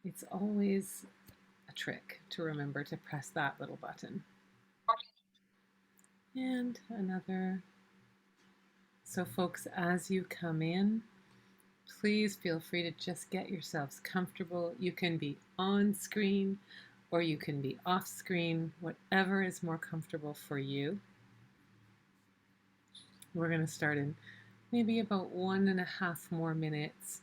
it's always a trick to remember to press that little button. And another. So folks, as you come in, please feel free to just get yourselves comfortable. You can be on screen or you can be off screen, whatever is more comfortable for you. We're going to start in maybe about 1.5 more minutes,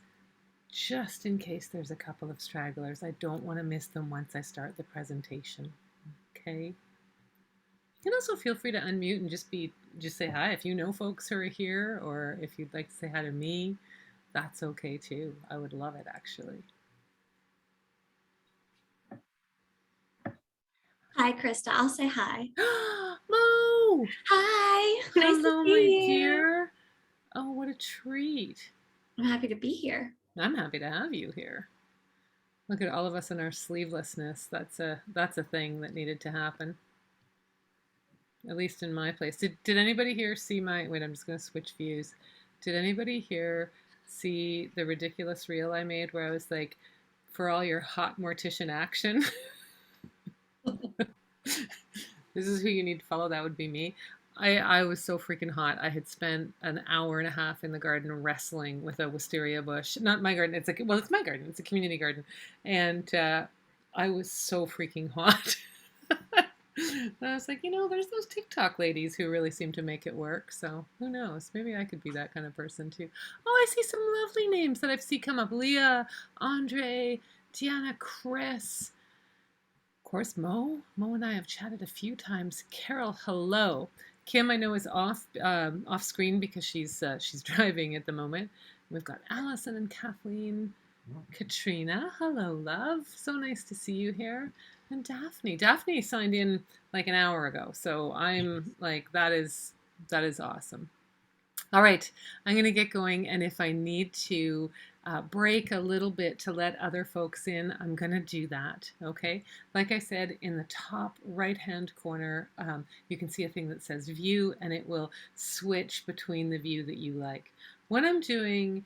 just in case there's a couple of stragglers. I don't want to miss them once I start the presentation. Okay. You can also feel free to unmute and just say hi if you know folks who are here, or if you'd like to say hi to me, that's okay too. I would love it actually. Hi, Krista. I'll say hi. Mo! Hi. Nice to Hello, my see you. dear. Oh, what a treat. I'm happy to be here. I'm happy to have you here. Look at all of us in our sleevelessness. That's a thing that needed to happen. At least in my place. Did anybody here see my wait, I'm just gonna switch views. Did anybody here see the ridiculous reel I made where I was like, for all your hot mortician action? This is who you need to follow. That would be me. I was so freaking hot. I had spent an hour and a half in the garden wrestling with a wisteria bush. Not my garden. It's my garden. It's a community garden, and I was so freaking hot. And I was like, there's those TikTok ladies who really seem to make it work. So who knows? Maybe I could be that kind of person too. Oh, I see some lovely names that I've seen come up: Leah, Andre, Deanna, Chris. Of course, Mo and I have chatted a few times. Carol, hello. Kim, I know, is off screen because she's driving at the moment. We've got Allison and Kathleen. Katrina, hello, love. So nice to see you here. And Daphne. Daphne signed in like an hour ago, so I'm like, that is awesome. All right, I'm going to get going, and if I need to break a little bit to let other folks in, I'm going to do that, okay? Like I said, in the top right-hand corner, you can see a thing that says View, and it will switch between the view that you like. When I'm doing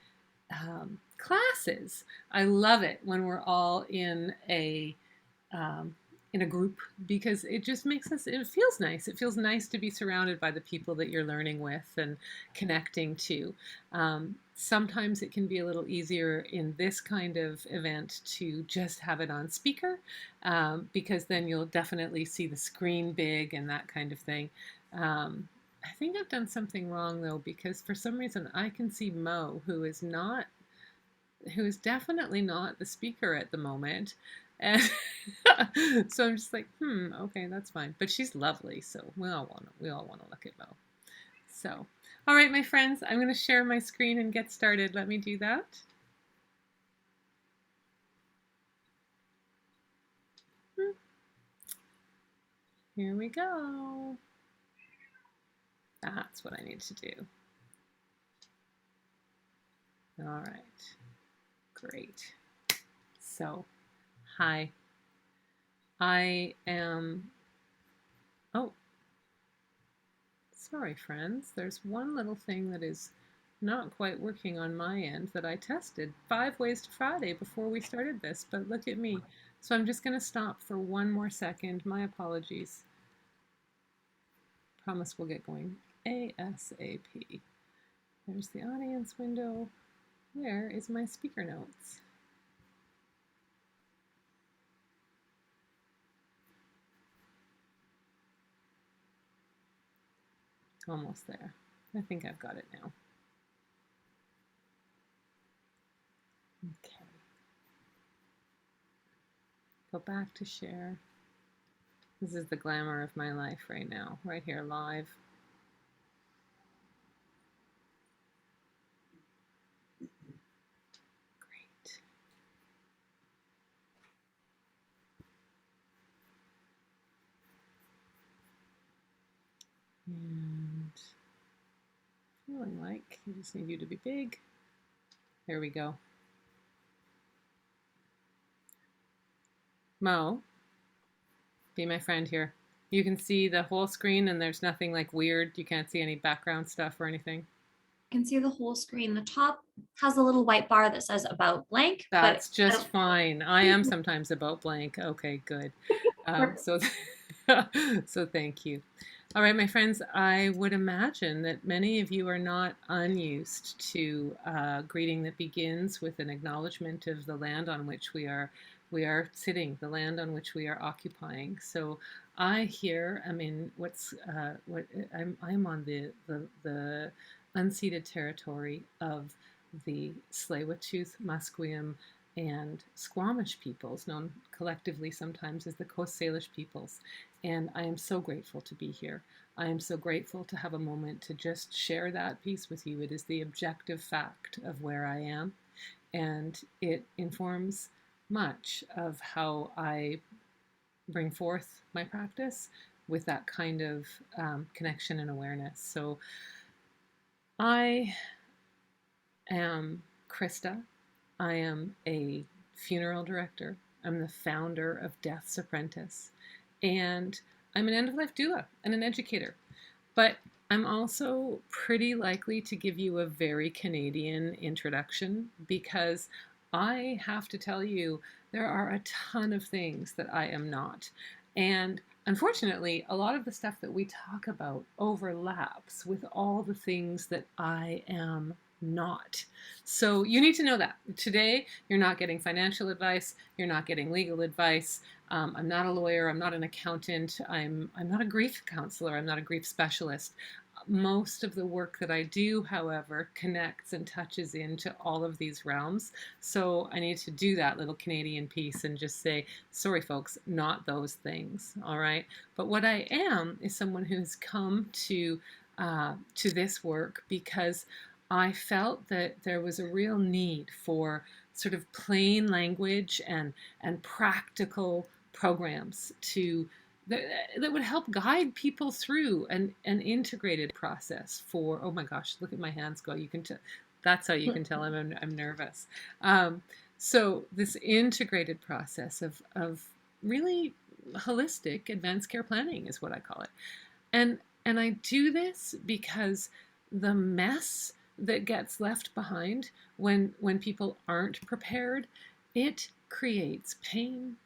classes, I love it when we're all um, in a group, because it just makes us, it feels nice. It feels nice to be surrounded by the people that you're learning with and connecting to. Sometimes it can be a little easier in this kind of event to just have it on speaker, because then you'll definitely see the screen big and that kind of thing. I think I've done something wrong though, because for some reason I can see Mo, who is definitely not the speaker at the moment. And so I'm just like, okay, that's fine. But she's lovely, so we all want to look at Mo. So, all right, my friends, I'm going to share my screen and get started. Let me do that. Here we go. That's what I need to do. All right, great. So, hi. I am, oh, sorry, friends. There's one little thing that is not quite working on my end that I tested 5 ways to Friday before we started this, but look at me. So I'm just going to stop for one more second. My apologies. Promise we'll get going ASAP. There's the audience window. Where is my speaker notes? Almost there. I think I've got it now. Okay. Go back to share. This is the glamour of my life right now, right here live. Great. And feeling like I just need you to be big. There we go. Mo, be my friend here. You can see the whole screen and there's nothing like weird. You can't see any background stuff or anything. I can see the whole screen. The top has a little white bar that says about blank, but That's I just don't fine. I am sometimes about blank. Okay, good. work. So, so thank you. All right, my friends, I would imagine that many of you are not unused to greeting that begins with an acknowledgement of the land on which we are sitting, the land on which we are occupying. So I here am in what I'm on the unceded territory of the Tsleil-Waututh, Musqueam, and Squamish peoples, known collectively sometimes as the Coast Salish peoples. And I am so grateful to be here. I am so grateful to have a moment to just share that piece with you. It is the objective fact of where I am, and it informs much of how I bring forth my practice with that kind of connection and awareness. So I am Christa. I am a funeral director. I'm the founder of Death's Apprentice. And I'm an end of life doula and an educator. But I'm also pretty likely to give you a very Canadian introduction because I have to tell you, there are a ton of things that I am not. And unfortunately, a lot of the stuff that we talk about overlaps with all the things that I am not. So you need to know that. Today, you're not getting financial advice, you're not getting legal advice. I'm not a lawyer, I'm not an accountant, I'm not a grief counselor, I'm not a grief specialist. Most of the work that I do, however, connects and touches into all of these realms. So I need to do that little Canadian piece and just say, sorry, folks, not those things. All right. But what I am is someone who's come to this work because I felt that there was a real need for sort of plain language and practical programs that, that would help guide people through an integrated process for, oh my gosh, look at my hands go. You can tell, that's how you can tell I'm nervous. So this integrated process of really holistic advanced care planning is what I call it. And I do this because the mess that gets left behind when people aren't prepared, it creates pain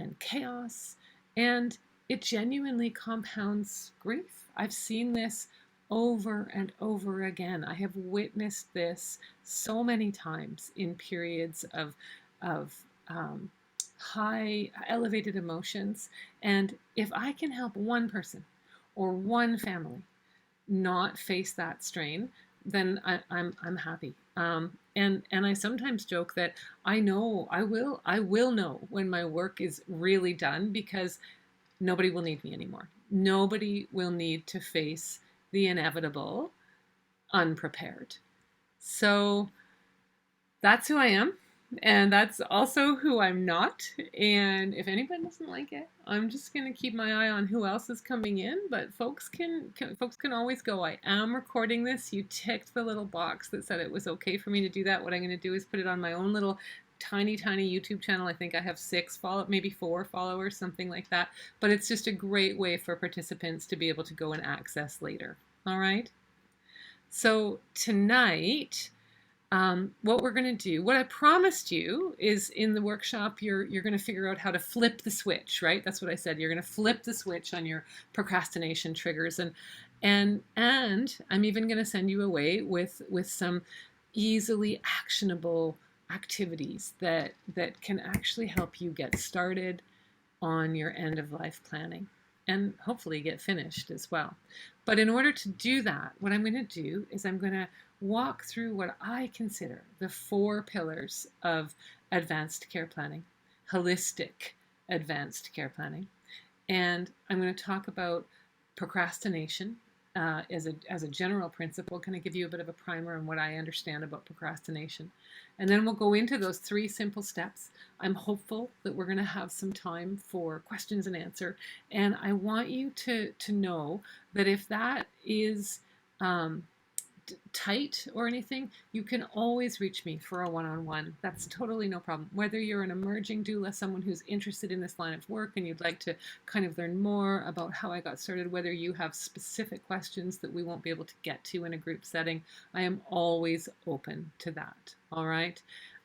and chaos, and it genuinely compounds grief. I've seen this over and over again. I have witnessed this so many times in periods of high elevated emotions. And if I can help one person or one family not face that strain, then I'm happy. And I sometimes joke that I know I will know when my work is really done because nobody will need me anymore. Nobody will need to face the inevitable unprepared. So that's who I am. And that's also who I'm not. And if anybody doesn't like it, I'm just going to keep my eye on who else is coming in. But folks can always go. I am recording this. You ticked the little box that said it was okay for me to do that. What I'm going to do is put it on my own little tiny YouTube channel. I think I have 6 maybe 4 followers, something like that. But it's just a great way for participants to be able to go and access later. All right. So tonight, what we're going to do, what I promised you is in the workshop, you're going to figure out how to flip the switch, right? That's what I said. You're going to flip the switch on your procrastination triggers, and I'm even going to send you away with some easily actionable activities that can actually help you get started on your end of life planning and hopefully get finished as well. But in order to do that, what I'm going to do is I'm going to walk through what I consider the 4 pillars of advanced care planning, holistic advanced care planning. And I'm going to talk about procrastination as a general principle, kind of give you a bit of a primer on what I understand about procrastination. And then we'll go into those 3 simple steps. I'm hopeful that we're going to have some time for questions and answer. And I want you to know that if that is tight or anything, you can always reach me for a one-on-one. That's totally no problem. Whether you're an emerging doula, someone who's interested in this line of work and you'd like to kind of learn more about how I got started, whether you have specific questions that we won't be able to get to in a group setting, I am always open to that. All right.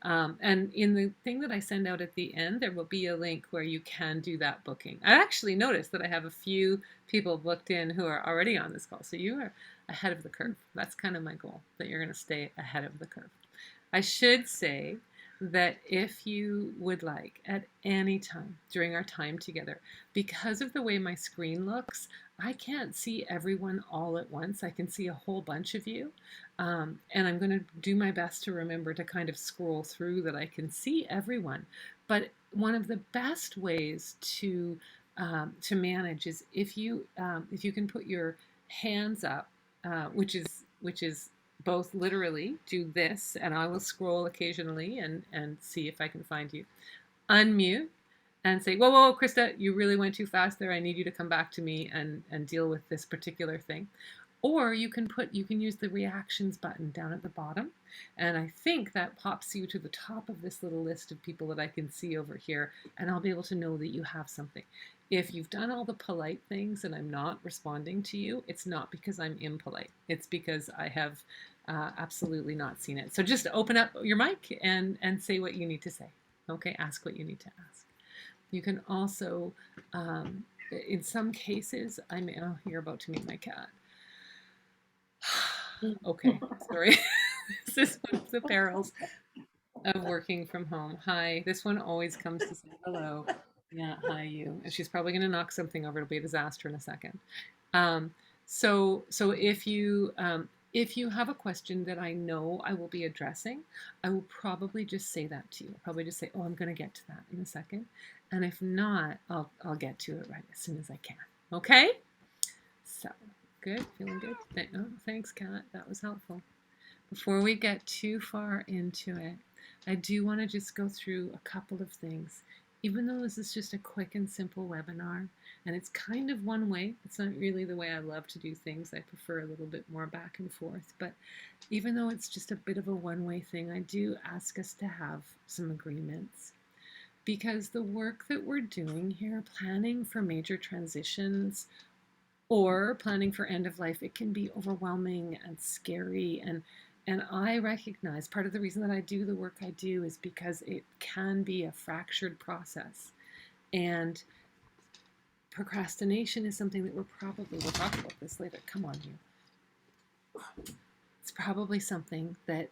And in the thing that I send out at the end, there will be a link where you can do that booking. I actually noticed that I have a few people booked in who are already on this call. So you are ahead of the curve. That's kind of my goal, that you're going to stay ahead of the curve. I should say that if you would like at any time during our time together, because of the way my screen looks, I can't see everyone all at once. I can see a whole bunch of you. And I'm going to do my best to remember to kind of scroll through that I can see everyone. But one of the best ways to manage is if you can put your hands up, which is both literally do this, and I will scroll occasionally and see if I can find you. Unmute and say, whoa, whoa, Christa, you really went too fast there. I need you to come back to me and deal with this particular thing. Or you can use the reactions button down at the bottom. And I think that pops you to the top of this little list of people that I can see over here. And I'll be able to know that you have something. If you've done all the polite things and I'm not responding to you, it's not because I'm impolite. It's because I have absolutely not seen it. So just open up your mic and say what you need to say. Okay, ask what you need to ask. You can also, in some cases, oh, you're about to meet my cat. Okay, sorry. This is one of the perils of working from home. Hi, this one always comes to say hello. Yeah, hi you. And she's probably going to knock something over. It'll be a disaster in a second. So if you have a question that I know I will be addressing, I will probably just say that to you. I'll probably just say, oh, I'm going to get to that in a second. And if not, I'll get to it right as soon as I can. Okay? So, good? Feeling good? Oh, thanks, Kat. That was helpful. Before we get too far into it, I do want to just go through a couple of things. Even though this is just a quick and simple webinar, and it's kind of one way, it's not really the way I love to do things. I prefer a little bit more back and forth. But even though it's just a bit of a one-way thing, I do ask us to have some agreements. Because the work that we're doing here, planning for major transitions or planning for end of life, it can be overwhelming and scary. And I recognize part of the reason that I do the work I do is because it can be a fractured process. And procrastination is something that we'll talk about this later. Come on, you. It's probably something that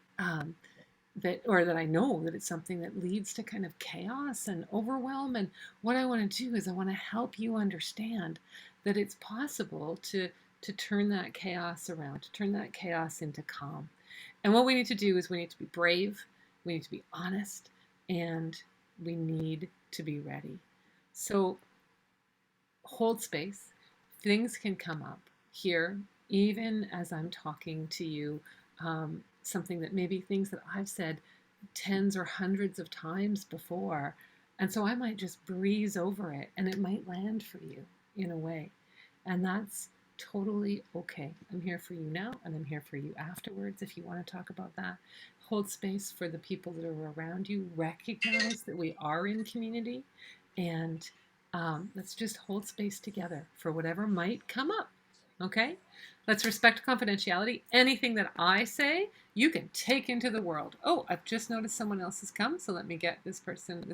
that I know that it's something that leads to kind of chaos and overwhelm. And what I want to do is I want to help you understand that it's possible to turn that chaos around, to turn that chaos into calm. And what we need to do is we need to be brave, we need to be honest, and we need to be ready. So hold space. Things can come up here, even as I'm talking to you, something that maybe things that I've said tens or hundreds of times before. And so I might just breeze over it and it might land for you in a way. And that's totally okay. I'm here for you now and I'm here for you afterwards if you want to talk about that. Hold space for the people that are around you. Recognize that we are in community and let's just hold space together for whatever might come up. Okay? Let's respect confidentiality. Anything that I say, you can take into the world. Oh, I've just noticed someone else has come, so let me get this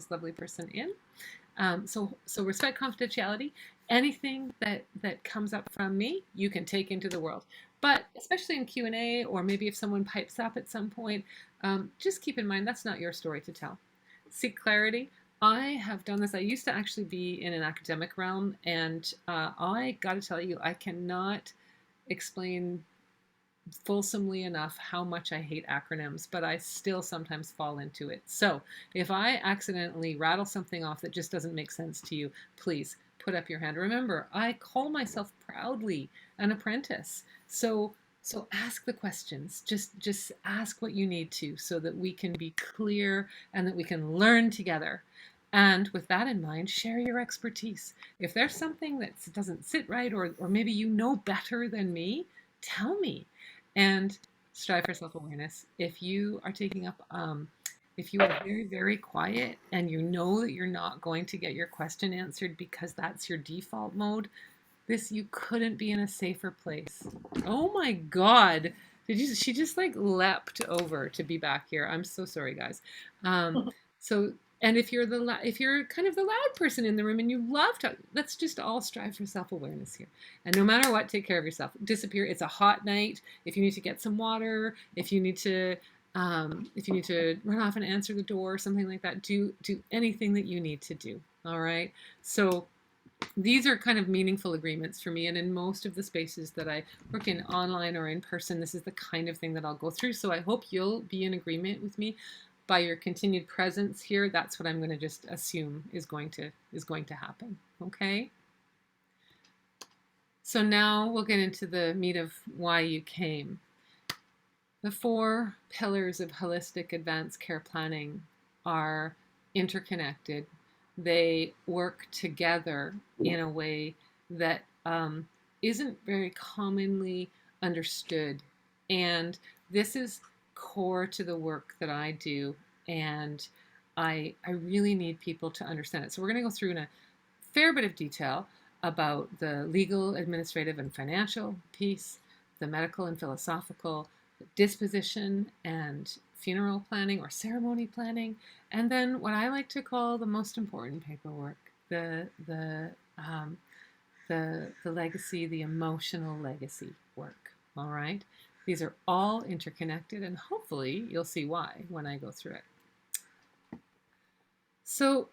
lovely person in. So respect confidentiality. Anything that comes up from me, you can take into the world. But especially in Q&A, or maybe if someone pipes up at some point, just keep in mind that's not your story to tell. Seek clarity. I have done this. I used to actually be in an academic realm, and I got to tell you, I cannot explain fulsomely enough how much I hate acronyms, but I still sometimes fall into it. So if I accidentally rattle something off that just doesn't make sense to you, please put up your hand. Remember, I call myself proudly an apprentice. So ask the questions. Just ask what you need to so that we can be clear and that we can learn together. And with that in mind, share your expertise. If there's something that doesn't sit right, or maybe you know better than me, tell me. And strive for self-awareness. If you are taking up, if you are very, very quiet and you know that you're not going to get your question answered because that's your default mode, you couldn't be in a safer place. Oh my God. She just like leapt over to be back here. I'm so sorry, guys. Um, so, and if you're kind of the loud person in the room and you love to, let's just all strive for self-awareness here. And no matter what, take care of yourself. Disappear. It's a hot night. If you need to get some water, if you need to run off and answer the door, something like that, do anything that you need to do. All right. So these are kind of meaningful agreements for me. And in most of the spaces that I work in, online or in person, this is the kind of thing that I'll go through. So I hope you'll be in agreement with me by your continued presence here. That's what I'm going to just assume is going to happen. Okay. So now we'll get into the meat of why you came. The 4 pillars of holistic advanced care planning are interconnected. They work together in a way that isn't very commonly understood. And this is core to the work that I do. And I really need people to understand it. So we're going to go through in a fair bit of detail about the legal, administrative, and financial piece, the medical and philosophical, disposition and funeral planning or ceremony planning, and then what I like to call the most important paperwork, the legacy, the emotional legacy work. All right, these are all interconnected, and hopefully you'll see why when I go through it. So,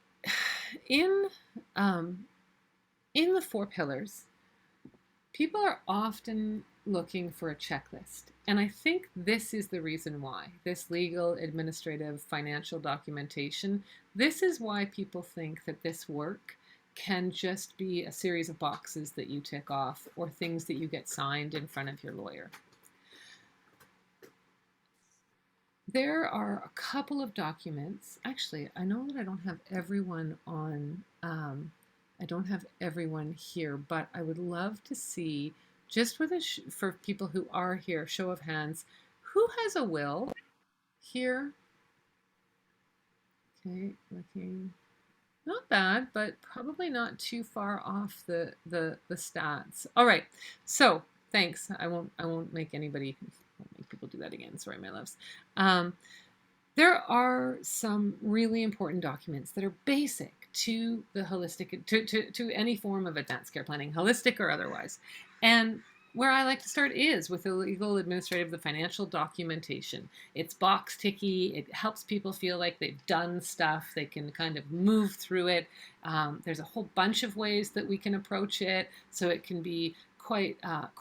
in the 4 pillars, people are often looking for a checklist. And I think this is the reason why. This legal, administrative, financial documentation, this is why people think that this work can just be a series of boxes that you tick off or things that you get signed in front of your lawyer. There are a couple of documents. Actually, I know that I don't have everyone on, I don't have everyone here, but I would love to see, just with for people who are here, show of hands, who has a will here? Okay, looking not bad, but probably not too far off the stats. All right, so thanks. I won't make people do that again. Sorry, my loves. There are some really important documents that are basic to the holistic, to any form of advanced care planning, holistic or otherwise. And where I like to start is with the legal, administrative, the financial documentation. It's box ticky. It helps people feel like they've done stuff. They can kind of move through it. There's a whole bunch of ways that we can approach it, so it can be quite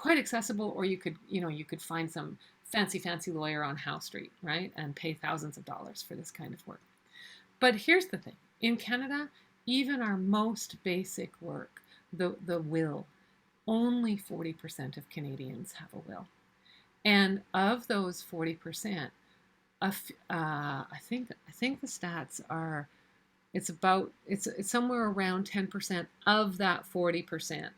accessible, or you could find some fancy lawyer on Howe Street, right, and pay thousands of dollars for this kind of work. But here's the thing. In Canada, even our most basic work, the will, only 40% of Canadians have a will. And of those 40%, I think the stats are, it's somewhere around 10% of that 40%.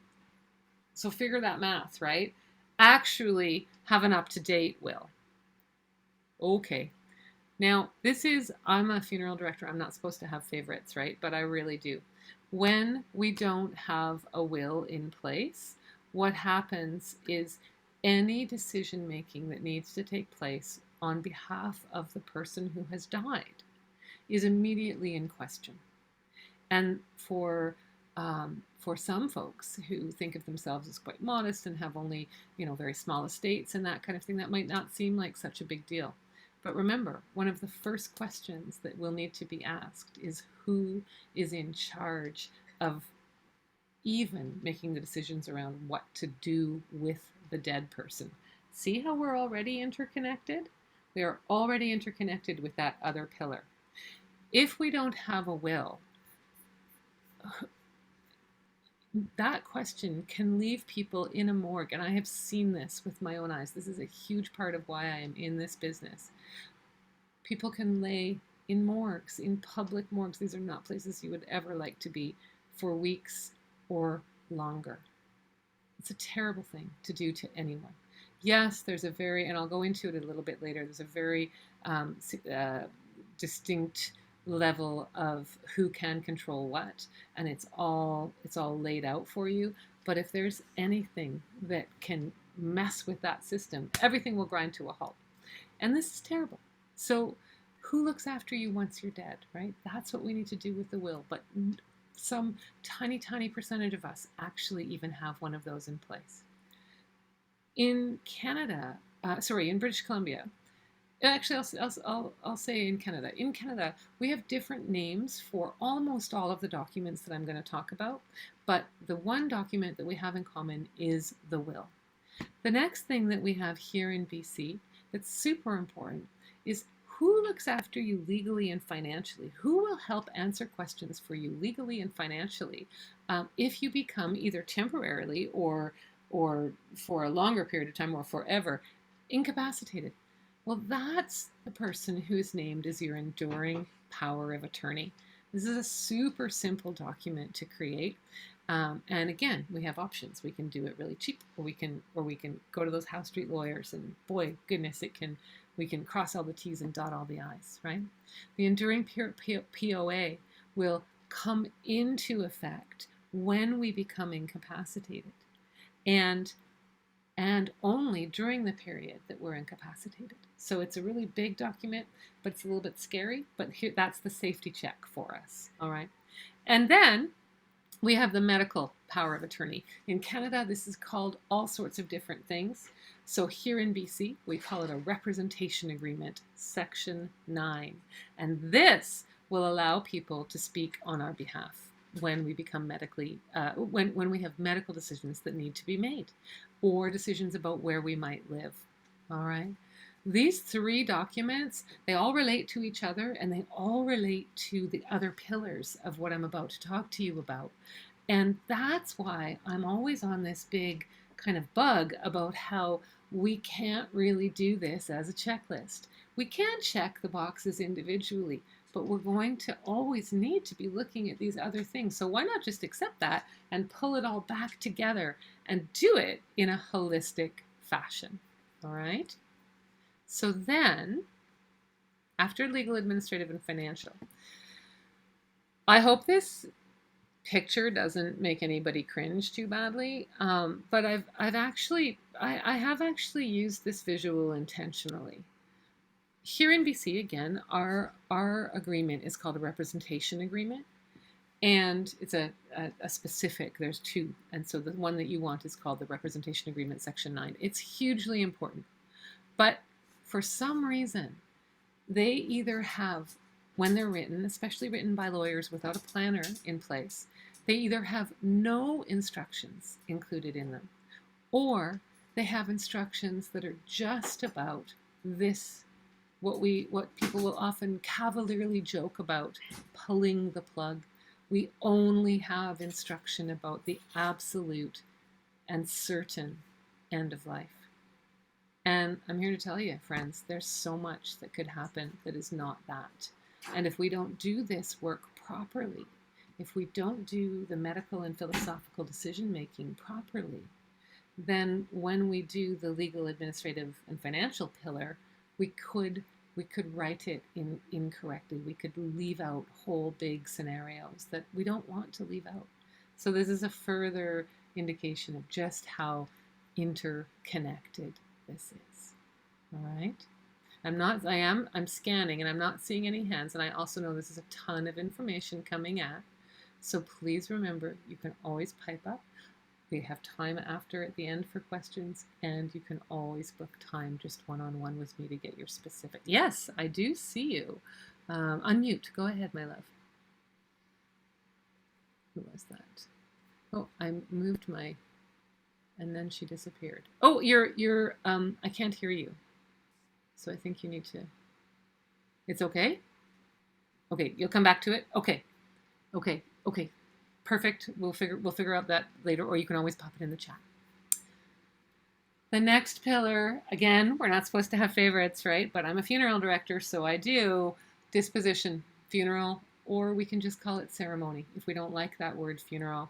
So figure that math, right? Actually have an up-to-date will. Okay. Now, I'm a funeral director. I'm not supposed to have favorites, right? But I really do. When we don't have a will in place, what happens is any decision making that needs to take place on behalf of the person who has died is immediately in question. And for some folks who think of themselves as quite modest and have only, very small estates and that kind of thing, that might not seem like such a big deal. But remember, one of the first questions that will need to be asked is who is in charge of even making the decisions around what to do with the dead person. See how we're already interconnected? We are already interconnected with that other pillar. If we don't have a will, that question can leave people in a morgue, and I have seen this with my own eyes. This is a huge part of why I am in this business. People can lay in morgues, in public morgues. These are not places you would ever like to be for weeks or longer. It's a terrible thing to do to anyone. yes, there's a very, and I'll go into it a little bit later, there's a very distinct level of who can control what, and it's all laid out for you. But if there's anything that can mess with that system, everything will grind to a halt. And this is terrible. So who looks after you once you're dead, right? That's what we need to do with the will. But some tiny, tiny percentage of us actually even have one of those in place. In Canada, in British Columbia, actually, I'll say in Canada. In Canada, we have different names for almost all of the documents that I'm going to talk about, but the one document that we have in common is the will. The next thing that we have here in BC that's super important is who looks after you legally and financially? Who will help answer questions for you legally and financially if you become either temporarily or for a longer period of time or forever incapacitated? Well, that's the person who's named as your enduring power of attorney. This is a super simple document to create. And again, we have options. We can do it really cheap, or we can go to those house street lawyers, and boy, goodness, we can cross all the T's and dot all the I's, right? The enduring POA will come into effect when we become incapacitated, and only during the period that we're incapacitated. So it's a really big document, but it's a little bit scary, but here, that's the safety check for us, all right? And then we have the medical power of attorney. In Canada, this is called all sorts of different things. So here in BC, we call it a representation agreement, Section 9. And this will allow people to speak on our behalf when we become medically, when we have medical decisions that need to be made, or decisions about where we might live, all right? These three documents, they all relate to each other, and they all relate to the other pillars of what I'm about to talk to you about. And that's why I'm always on this big kind of bug about how we can't really do this as a checklist. We can check the boxes individually, but we're going to always need to be looking at these other things. So why not just accept that and pull it all back together and do it in a holistic fashion, all right? So then, after legal, administrative, and financial, I hope this picture doesn't make anybody cringe too badly, but I have actually used this visual intentionally. Here in BC, again, our agreement is called a representation agreement, and it's a specific, there's two, and so the one that you want is called the representation agreement, Section 9. It's hugely important, but for some reason, they either have, when they're written, especially written by lawyers without a planner in place, they either have no instructions included in them, or they have instructions that are just about this, what people will often cavalierly joke about, pulling the plug. We only have instruction about the absolute and certain end of life. And I'm here to tell you, friends, there's so much that could happen that is not that. And if we don't do this work properly, if we don't do the medical and philosophical decision making properly, then when we do the legal, administrative, and financial pillar, we could write it incorrectly. We could leave out whole big scenarios that we don't want to leave out. So this is a further indication of just how interconnected this is. All right. I'm scanning and I'm not seeing any hands, and I also know this is a ton of information coming at. So please remember, you can always pipe up. We have time after at the end for questions, and you can always book time just one-on-one with me to get your specific. Yes, I do see you. Unmute. Go ahead, my love. Who was that? Oh, I moved my, and then she disappeared. Oh, you're I can't hear you. So I think you need to, it's okay? Okay, you'll come back to it? Okay. Perfect. We'll figure out that later, or you can always pop it in the chat. The next pillar, again, we're not supposed to have favorites, right? But I'm a funeral director, so I do disposition, funeral, or we can just call it ceremony if we don't like that word funeral.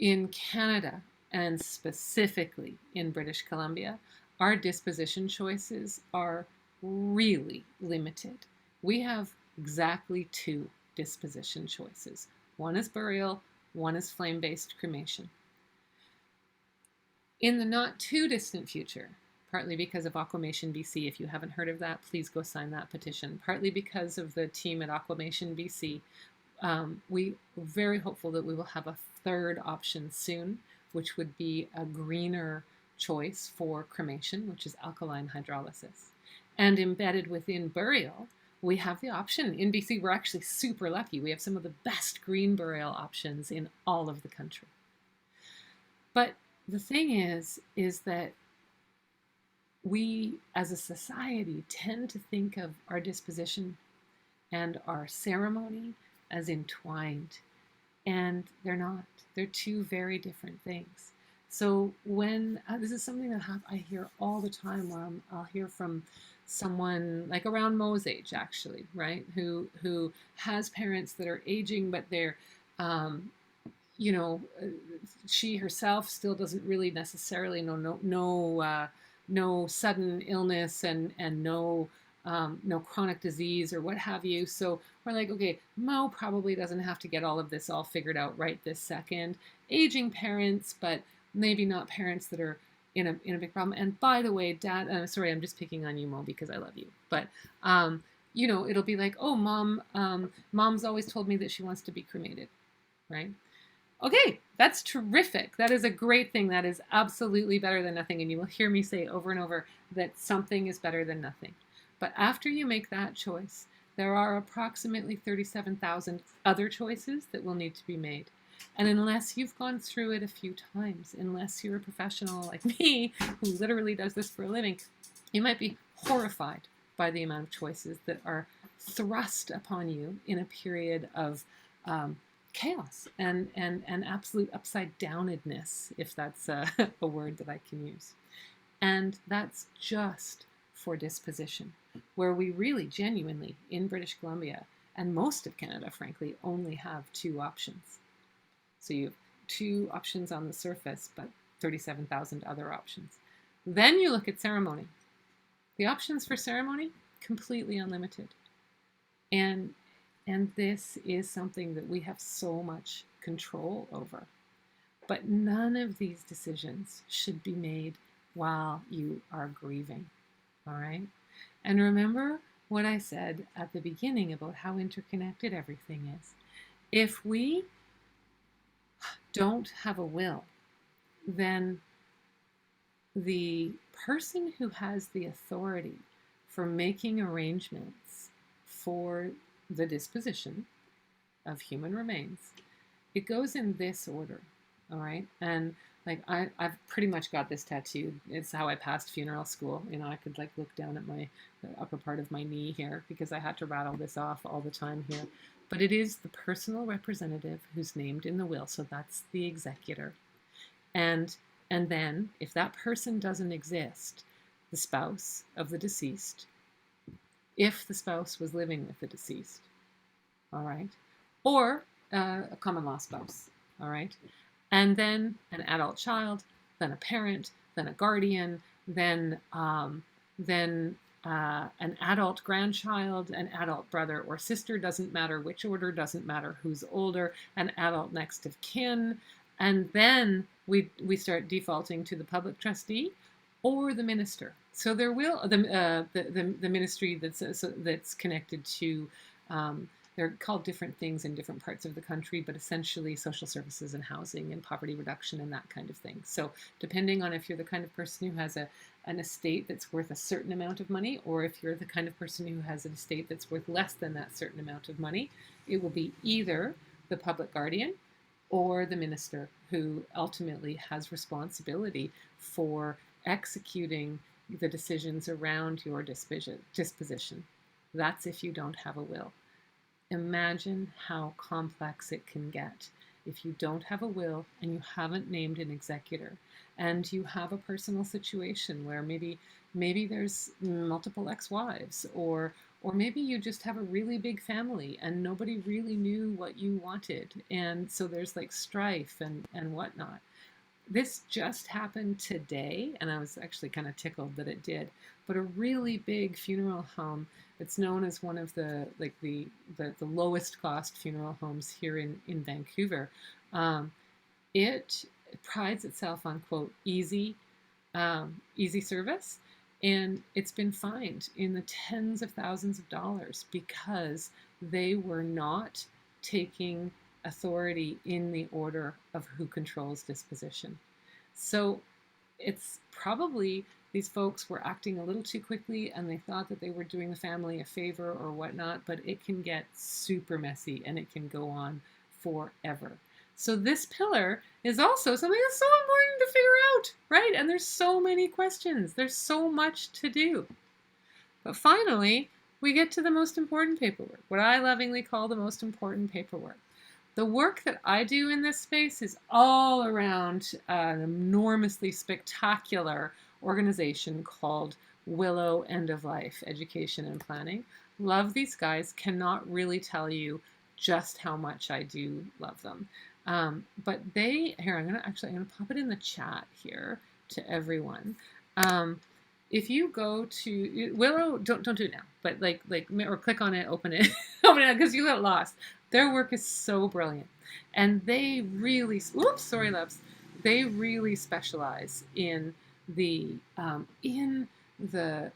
In Canada, And specifically in British Columbia, our disposition choices are really limited. We have exactly two disposition choices. One is burial, one is flame-based cremation. In the not too distant future, partly because of Aquamation BC, if you haven't heard of that, please go sign that petition. Partly because of the team at Aquamation BC, we are very hopeful that we will have a third option soon, which would be a greener choice for cremation, which is alkaline hydrolysis. And embedded within burial, we have the option. In BC, we're actually super lucky. We have some of the best green burial options in all of the country. But the thing is that we as a society tend to think of our disposition and our ceremony as entwined, and they're not. They're two very different things. So when this is something that I hear all the time, where I'll hear from someone like around Mo's age, actually, right, who has parents that are aging, but they're you know, she herself still doesn't really necessarily know no sudden illness and no chronic disease or what have you. So we're like, okay, Mo probably doesn't have to get all of this all figured out right this second. Aging parents, but maybe not parents that are in a big problem. And by the way, Dad, sorry, I'm just picking on you, Mo, because I love you. But you know, it'll be like, oh, Mom's always told me that she wants to be cremated, right? Okay, that's terrific. That is a great thing. That is absolutely better than nothing. And you will hear me say over and over that something is better than nothing. But after you make that choice, there are approximately 37,000 other choices that will need to be made. And unless you've gone through it a few times, unless you're a professional like me who literally does this for a living, you might be horrified by the amount of choices that are thrust upon you in a period of chaos and absolute upside downedness, if that's a word that I can use. And that's just for disposition, where we really genuinely in British Columbia and most of Canada, frankly, only have two options. So you have two options on the surface, but 37,000 other options. Then you look at ceremony. The options for ceremony, completely unlimited. And this is something that we have so much control over. But none of these decisions should be made while you are grieving, all right? And remember what I said at the beginning about how interconnected everything is. If we don't have a will, then the person who has the authority for making arrangements for the disposition of human remains, it goes in this order, all right? And like I've pretty much got this tattooed. It's how I passed funeral school. You know, I could like look down at the upper part of my knee here because I had to rattle this off all the time here. But it is the personal representative who's named in the will, so that's the executor. And then if that person doesn't exist, the spouse of the deceased, if the spouse was living with the deceased, all right, or a common law spouse, all right, and then an adult child, then a parent, then a guardian, then an adult grandchild, an adult brother or sister, doesn't matter which order, doesn't matter who's older, an adult next of kin, and then we start defaulting to the public trustee or the minister. So there will the ministry that's connected to. They're called different things in different parts of the country, but essentially social services and housing and poverty reduction and that kind of thing. So depending on if you're the kind of person who has an estate that's worth a certain amount of money, or if you're the kind of person who has an estate that's worth less than that certain amount of money, it will be either the public guardian or the minister who ultimately has responsibility for executing the decisions around your disposition. That's if you don't have a will. Imagine how complex it can get if you don't have a will and you haven't named an executor, and you have a personal situation where maybe there's multiple ex-wives, or maybe you just have a really big family and nobody really knew what you wanted, and so there's like strife and whatnot. this just happened today, and I was actually kind of tickled that it did. But a really big funeral home, it's known as one of the like the lowest cost funeral homes here in Vancouver. Um, it prides itself on quote easy service, and it's been fined in the tens of thousands of dollars because they were not taking authority in the order of who controls disposition. So it's probably these folks were acting a little too quickly and they thought that they were doing the family a favor or whatnot, but it can get super messy and it can go on forever. So this pillar is also something that's so important to figure out, right? And there's so many questions. There's so much to do. But finally, we get to the most important paperwork, what I lovingly call the most important paperwork. The work that I do in this space is all around an enormously spectacular organization called Willow End of Life Education and Planning. Love these guys, cannot really tell you just how much I do love them. But they, here, I'm gonna pop it in the chat here to everyone. If you go to Willow, don't do it now, but or click on it, open it, open it because you get lost. Their work is so brilliant, and they really, oops, sorry, loves, they really specialize in the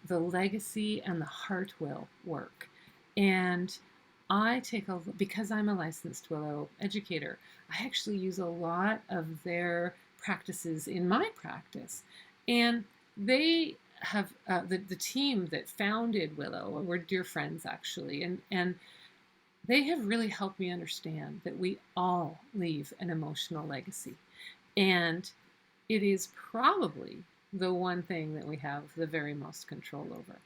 legacy and the heart will work. And I take because I'm a licensed Willow educator, I actually use a lot of their practices in my practice. And they have the team that founded Willow were dear friends actually, and they have really helped me understand that we all leave an emotional legacy, and it is probably the one thing that we have the very most control over.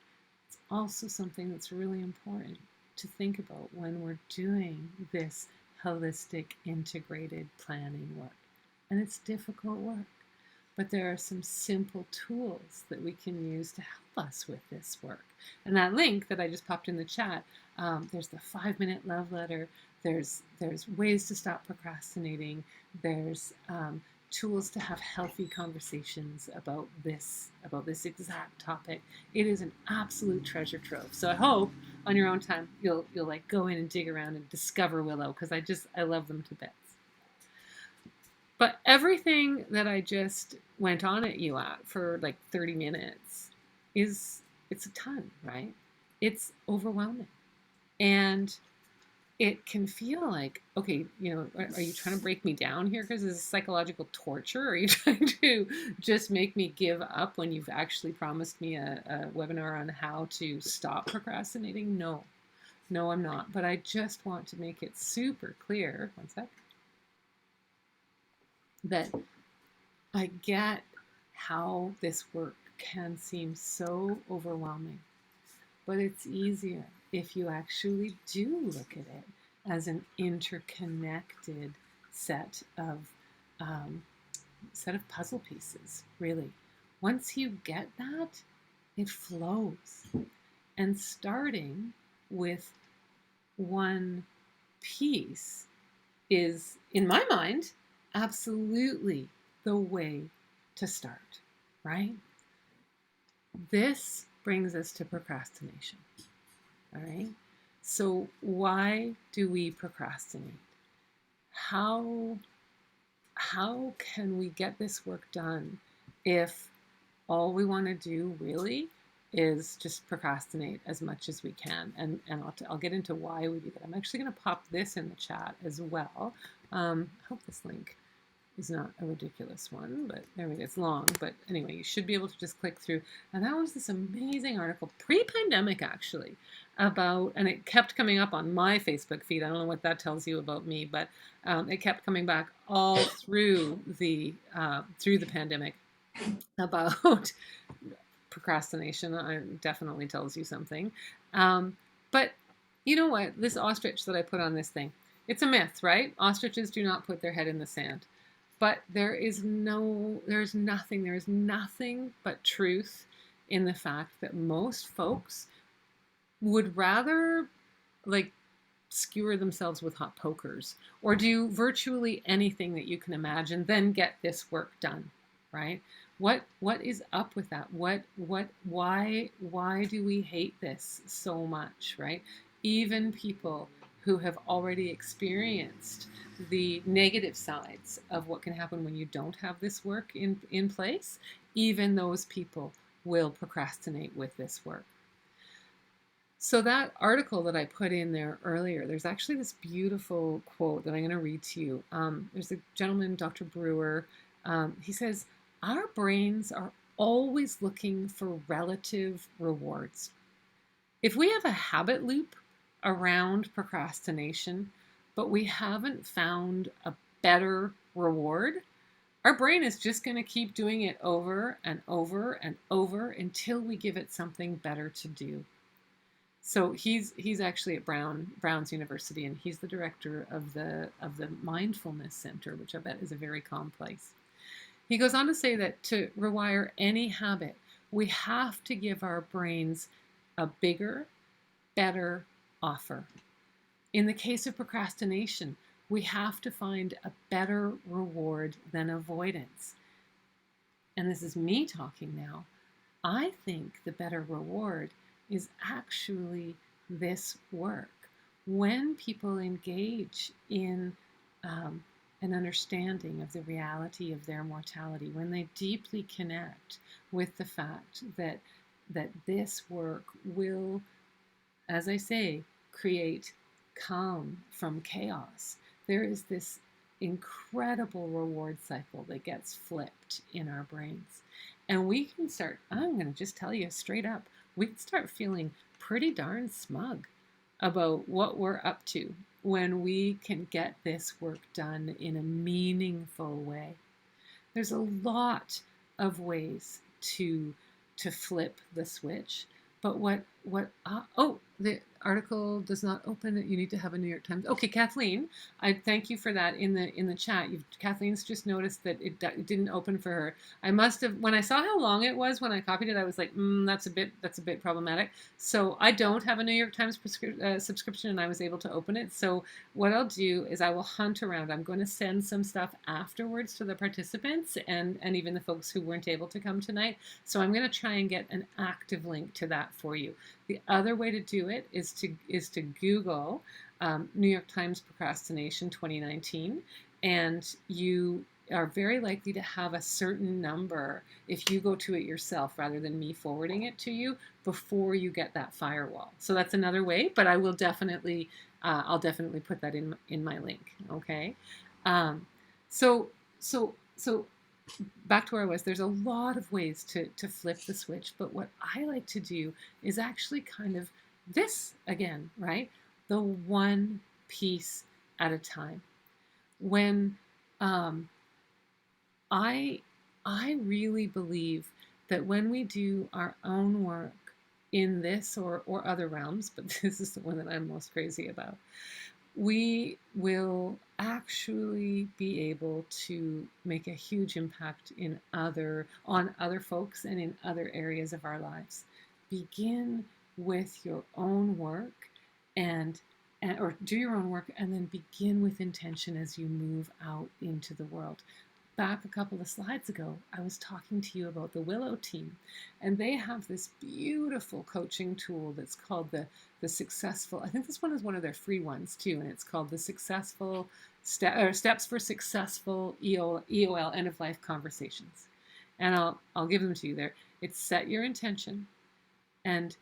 It's also something that's really important to think about when we're doing this holistic, integrated planning work. And it's difficult work, but there are some simple tools that we can use to help us with this work. And that link that I just popped in the chat, there's the 5-minute love letter, there's ways to stop procrastinating, there's tools to have healthy conversations about this exact topic. It is an absolute treasure trove. So I hope on your own time you'll like go in and dig around and discover Willow, because I love them to bits. But everything that I just went on at you at for like 30 minutes it's a ton, right? It's overwhelming. And it can feel like, okay, are you trying to break me down here because this is psychological torture? Or are you trying to just make me give up when you've actually promised me a webinar on how to stop procrastinating? No, I'm not. But I just want to make it super clear, one sec, that I get how this work can seem so overwhelming, but it's easier if you actually do look at it as an interconnected set of puzzle pieces, really. Once you get that, it flows. And starting with one piece is, in my mind, absolutely the way to start, right? This brings us to procrastination. All right. So why do we procrastinate? How can we get this work done if all we want to do really is just procrastinate as much as we can? And I'll get into why we do that. I'm actually going to pop this in the chat as well. I hope this link is not a ridiculous one, but there we go. It's long, but anyway, you should be able to just click through. And that was this amazing article, pre-pandemic actually, about, and it kept coming up on my Facebook feed. I don't know what that tells you about me, but it kept coming back all through the pandemic about procrastination. It definitely tells you something. But you know what? This ostrich that I put on this thing, it's a myth, right? Ostriches do not put their head in the sand. But there is nothing but truth in the fact that most folks would rather like skewer themselves with hot pokers or do virtually anything that you can imagine, then get this work done, right? What is up with that? Why do we hate this so much, right? Even people who have already experienced the negative sides of what can happen when you don't have this work in place, even those people will procrastinate with this work. So that article that I put in there earlier, there's actually this beautiful quote that I'm going to read to you. There's a gentleman, Dr. Brewer. He says, our brains are always looking for relative rewards. If we have a habit loop around procrastination, but we haven't found a better reward, our brain is just going to keep doing it over and over and over until we give it something better to do. So he's actually at Brown's University, and he's the director of the Mindfulness Center, which I bet is a very calm place. He goes on to say that to rewire any habit, we have to give our brains a bigger, better offer. In the case of procrastination, we have to find a better reward than avoidance. And this is me talking now. I think the better reward is actually this work. When people engage in an understanding of the reality of their mortality, when they deeply connect with the fact that this work will, as I say, create calm from chaos, there is this incredible reward cycle that gets flipped in our brains. And we can start, I'm going to just tell you straight up, we can start feeling pretty darn smug about what we're up to when we can get this work done in a meaningful way. There's a lot of ways to flip the switch, but the article does not open. You need to have a New York Times. Okay, Kathleen, I thank you for that in the chat. Kathleen's just noticed that it didn't open for her. I must have, when I saw how long it was when I copied it, I was like, that's a bit problematic. So I don't have a New York Times subscription, and I was able to open it. So what I'll do is I will hunt around. I'm going to send some stuff afterwards to the participants and even the folks who weren't able to come tonight. So I'm going to try and get an active link to that for you. The other way to do it is to Google New York Times Procrastination 2019, and you are very likely to have a certain number if you go to it yourself rather than me forwarding it to you before you get that firewall. So that's another way, but I will definitely I'll definitely put that in my link. Okay, so back to where I was, there's a lot of ways to flip the switch, but what I like to do is actually kind of this again, right? The one piece at a time. When I really believe that when we do our own work in this or other realms, but this is the one that I'm most crazy about, we will actually be able to make a huge impact on other folks and in other areas of our lives. Begin with your own work or do your own work, and then begin with intention as you move out into the world. Back a couple of slides ago, I was talking to you about the Willow team, and they have this beautiful coaching tool that's called the Successful. I think this one is one of their free ones too, and it's called the Successful Steps for Successful EOL End of Life Conversations. And I'll give them to you there. It's set your intention and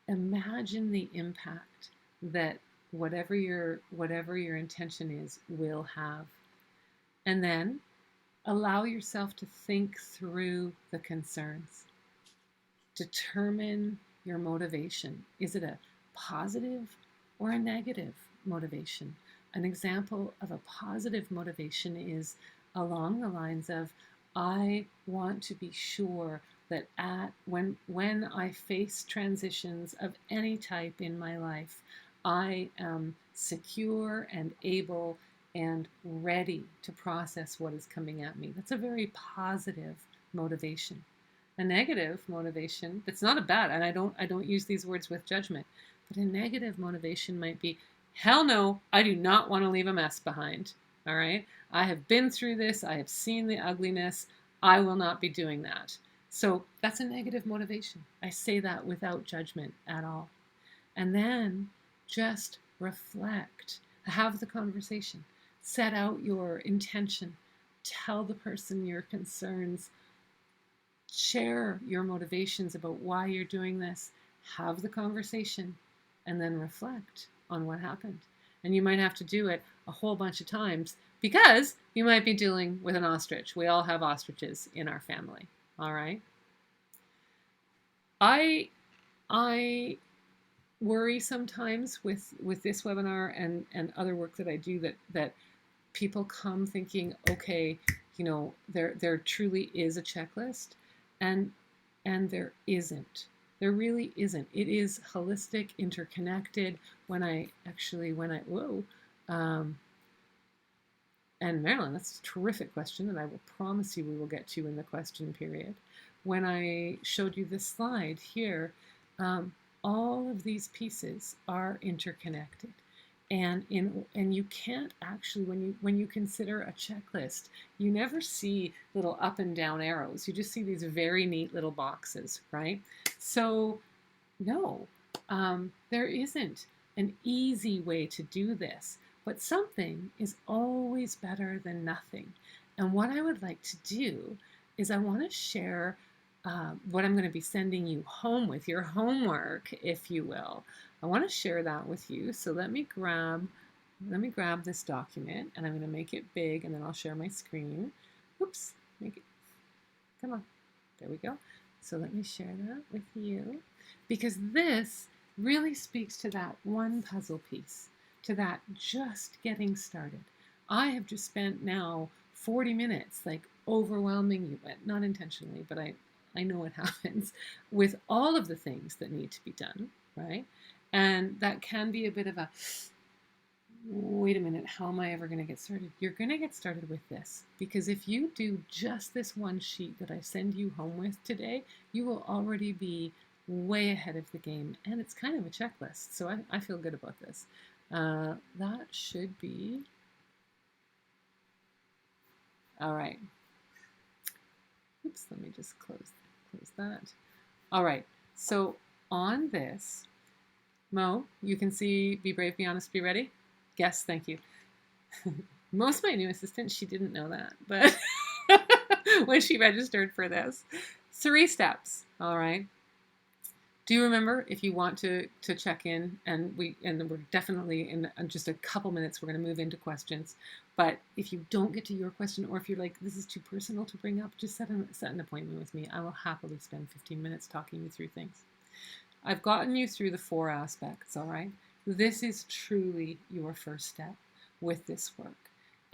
imagine the impact that whatever your intention is will have, and then allow yourself to think through the concerns. Determine your motivation. Is it a positive or a negative motivation? An example of a positive motivation is along the lines of, I want to be sure that when I face transitions of any type in my life, I am secure and able and ready to process what is coming at me. That's a very positive motivation. A negative motivation, it's not a bad, and I don't use these words with judgment, but a negative motivation might be, Hell no, I do not want to leave a mess behind. All right. I have been through this. I have seen the ugliness. I will not be doing that. So that's a negative motivation. I say that without judgment at all. And then just reflect, have the conversation, set out your intention, tell the person your concerns, share your motivations about why you're doing this, have the conversation, and then reflect on what happened. And you might have to do it a whole bunch of times because you might be dealing with an ostrich. We all have ostriches in our family. All right. I worry sometimes with this webinar and other work that I do that people come thinking, okay, there truly is a checklist, and there isn't. There really isn't. It is holistic, interconnected. Whoa, um, and Marilyn, that's a terrific question that I will promise you we will get to in the question period. When I showed you this slide here, all of these pieces are interconnected. And you can't actually, when you consider a checklist, you never see little up and down arrows. You just see these very neat little boxes, right? So no, there isn't an easy way to do this, but something is always better than nothing. And what I would like to do is I want to share what I'm going to be sending you home with, your homework, if you will. I want to share that with you. So let me grab this document, and I'm going to make it big, and then I'll share my screen. Oops, make it, come on, there we go. So let me share that with you, because this really speaks to that one puzzle piece, to that just getting started. I have just spent now 40 minutes like overwhelming you, but not intentionally, but I know it happens, with all of the things that need to be done, right? And that can be a bit of a, wait a minute, how am I ever going to get started? You're going to get started with this, because if you do just this one sheet that I send you home with today, you will already be way ahead of the game, and it's kind of a checklist, so I feel good about this. That should be, all right. Oops, let me just close that. All right, so on this, Mo, you can see Be Brave, Be Honest, Be Ready? Yes, thank you. Most of my new assistants, she didn't know that, but when she registered for this. 3 steps, all right? Do you remember, if you want to check in, and we're definitely in just a couple minutes, we're going to move into questions. But if you don't get to your question, or if you're like, this is too personal to bring up, just set an appointment with me. I will happily spend 15 minutes talking you through things. I've gotten you through the 4 aspects, all right? This is truly your first step with this work.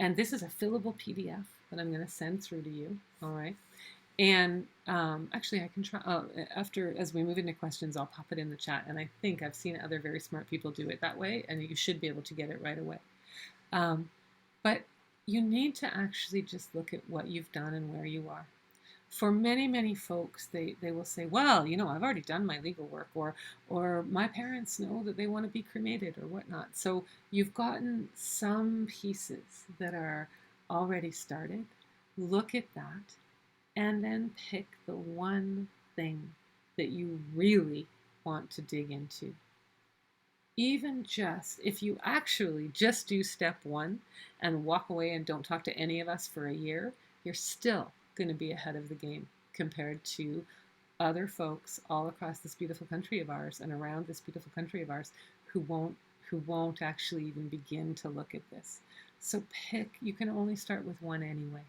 And this is a fillable PDF that I'm going to send through to you, all right? And actually, I can try, after, as we move into questions, I'll pop it in the chat. And I think I've seen other very smart people do it that way, and you should be able to get it right away. But you need to actually just look at what you've done and where you are. For many, many folks, they will say, well, I've already done my legal work, or my parents know that they want to be cremated or whatnot. So you've gotten some pieces that are already started. Look at that. And then pick the one thing that you really want to dig into. Even just, if you actually just do step 1 and walk away and don't talk to any of us for a year, you're still going to be ahead of the game compared to other folks all across this beautiful country of ours and around this beautiful country of ours who won't actually even begin to look at this. So you can only start with one anyway.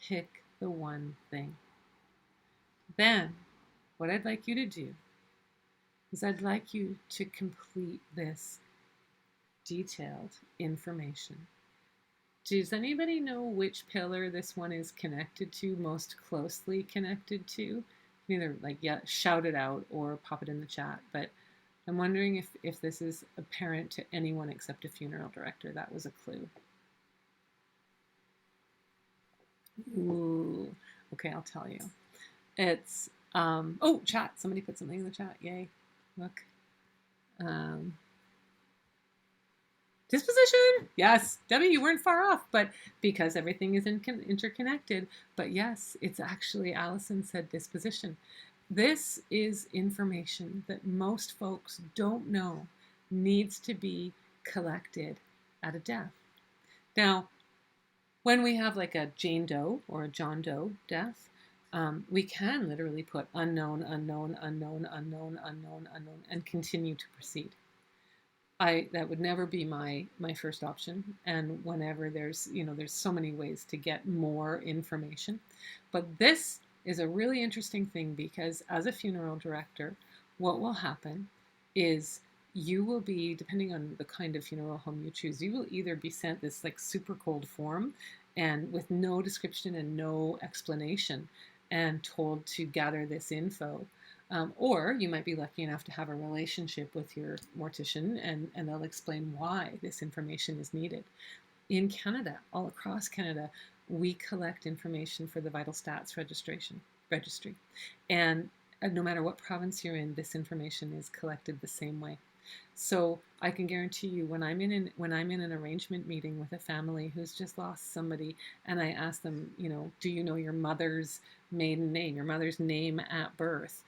Pick the one thing. Then, what I'd like you to do is I'd like you to complete this detailed information. Does anybody know which pillar this one is connected to, most closely connected to? You can either shout it out or pop it in the chat, but I'm wondering if this is apparent to anyone except a funeral director. That was a clue. Ooh, okay, I'll tell you. It's, oh, chat. Somebody put something in the chat. Yay. Look. Disposition. Yes, Debbie, you weren't far off, but because everything is interconnected. But yes, it's actually, Allison said disposition. This is information that most folks don't know needs to be collected at a death. Now, when we have like a Jane Doe or a John Doe death, we can literally put unknown, unknown, unknown, unknown, unknown, unknown, and continue to proceed. That would never be my first option. And whenever there's so many ways to get more information, but this is a really interesting thing because as a funeral director, what will happen is you will be, depending on the kind of funeral home you choose, you will either be sent this like super cold form and with no description and no explanation and told to gather this info. Or you might be lucky enough to have a relationship with your mortician and they'll explain why this information is needed. In Canada, all across Canada, we collect information for the Vital Stats registry. And no matter what province you're in, this information is collected the same way. So I can guarantee you when I'm in an arrangement meeting with a family who's just lost somebody and I ask them, do you know your mother's maiden name, your mother's name at birth,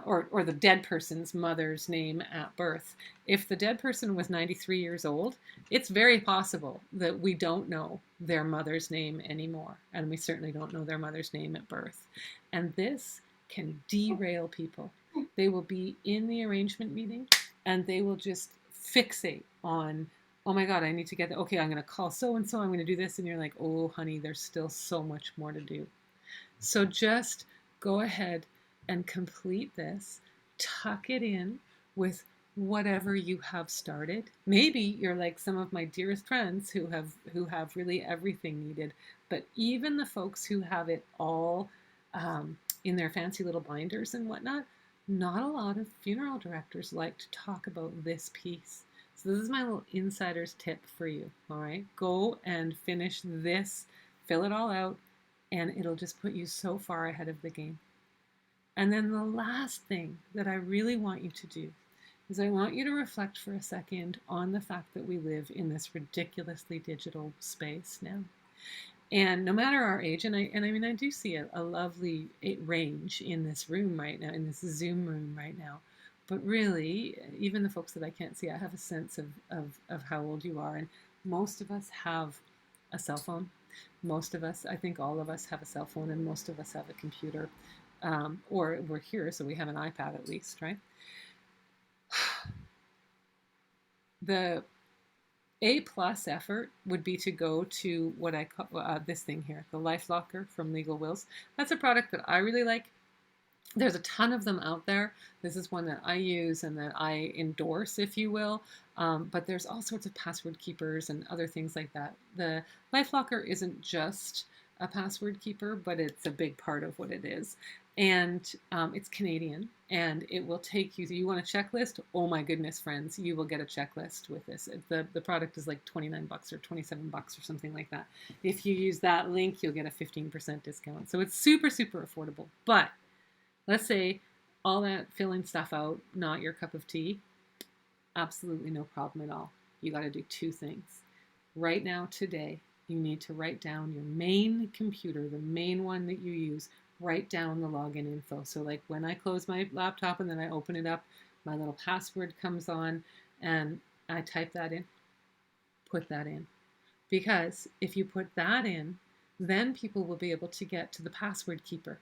or the dead person's mother's name at birth. If the dead person was 93 years old, it's very possible that we don't know their mother's name anymore. And we certainly don't know their mother's name at birth. And this can derail people. They will be in the arrangement meeting and they will just fixate on, oh my God, I need to get that. Okay, I'm going to call so-and-so. I'm going to do this. And you're like, oh, honey, there's still so much more to do. So just go ahead and complete this. Tuck it in with whatever you have started. Maybe you're like some of my dearest friends who have really everything needed. But even the folks who have it all in their fancy little binders and whatnot, not a lot of funeral directors like to talk about this piece. So this is my little insider's tip for you. All right, go and finish this, fill it all out, and it'll just put you so far ahead of the game. And then the last thing that I really want you to do is I want you to reflect for a second on the fact that we live in this ridiculously digital space now. And no matter our age, and I mean, I do see a lovely range in this room right now, in this Zoom room right now. But really, even the folks that I can't see, I have a sense of how old you are. And most of us have a cell phone. Most of us, I think all of us have a cell phone, and most of us have a computer. Or we're here, so we have an iPad at least, right? The A+ effort would be to go to what I call this thing here, the Life Locker from Legal Wills. That's a product that I really like. There's a ton of them out there. This is one that I use and that I endorse, if you will. But there's all sorts of password keepers and other things like that. The LifeLocker isn't just a password keeper, but it's a big part of what it is. And it's Canadian, and it will take you. You want a checklist? Oh my goodness, friends, you will get a checklist with this. The product is like $29 or $27 or something like that. If you use that link, you'll get a 15% discount. So it's super, super affordable. But let's say all that filling stuff out, not your cup of tea, absolutely no problem at all. You got to do two things. Right now, today, you need to write down your main computer, the main one that you use. Write down the login info. So like when I close my laptop and then I open it up, my little password comes on and I type that in. Put that in. Because if you put that in, then people will be able to get to the password keeper.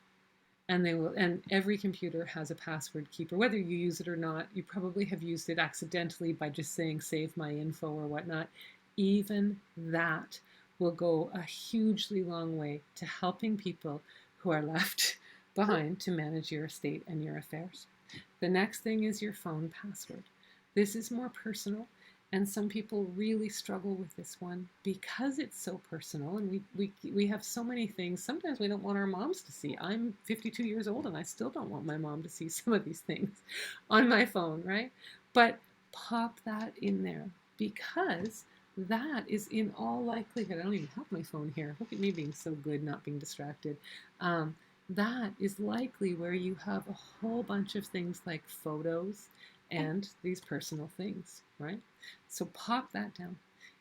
And they will, and every computer has a password keeper. Whether you use it or not, you probably have used it accidentally by just saying save my info or whatnot. Even that will go a hugely long way to helping people who are left behind to manage your estate and your affairs. The next thing is your phone password. This is more personal, and some people really struggle with this one because it's so personal, and we have so many things. Sometimes we don't want our moms to see. I'm 52 years old, and I still don't want my mom to see some of these things on my phone, right? But pop that in there because that is in all likelihood, I don't even have my phone here. Look at me being so good, not being distracted. That is likely where you have a whole bunch of things like photos and these personal things, right? So pop that down.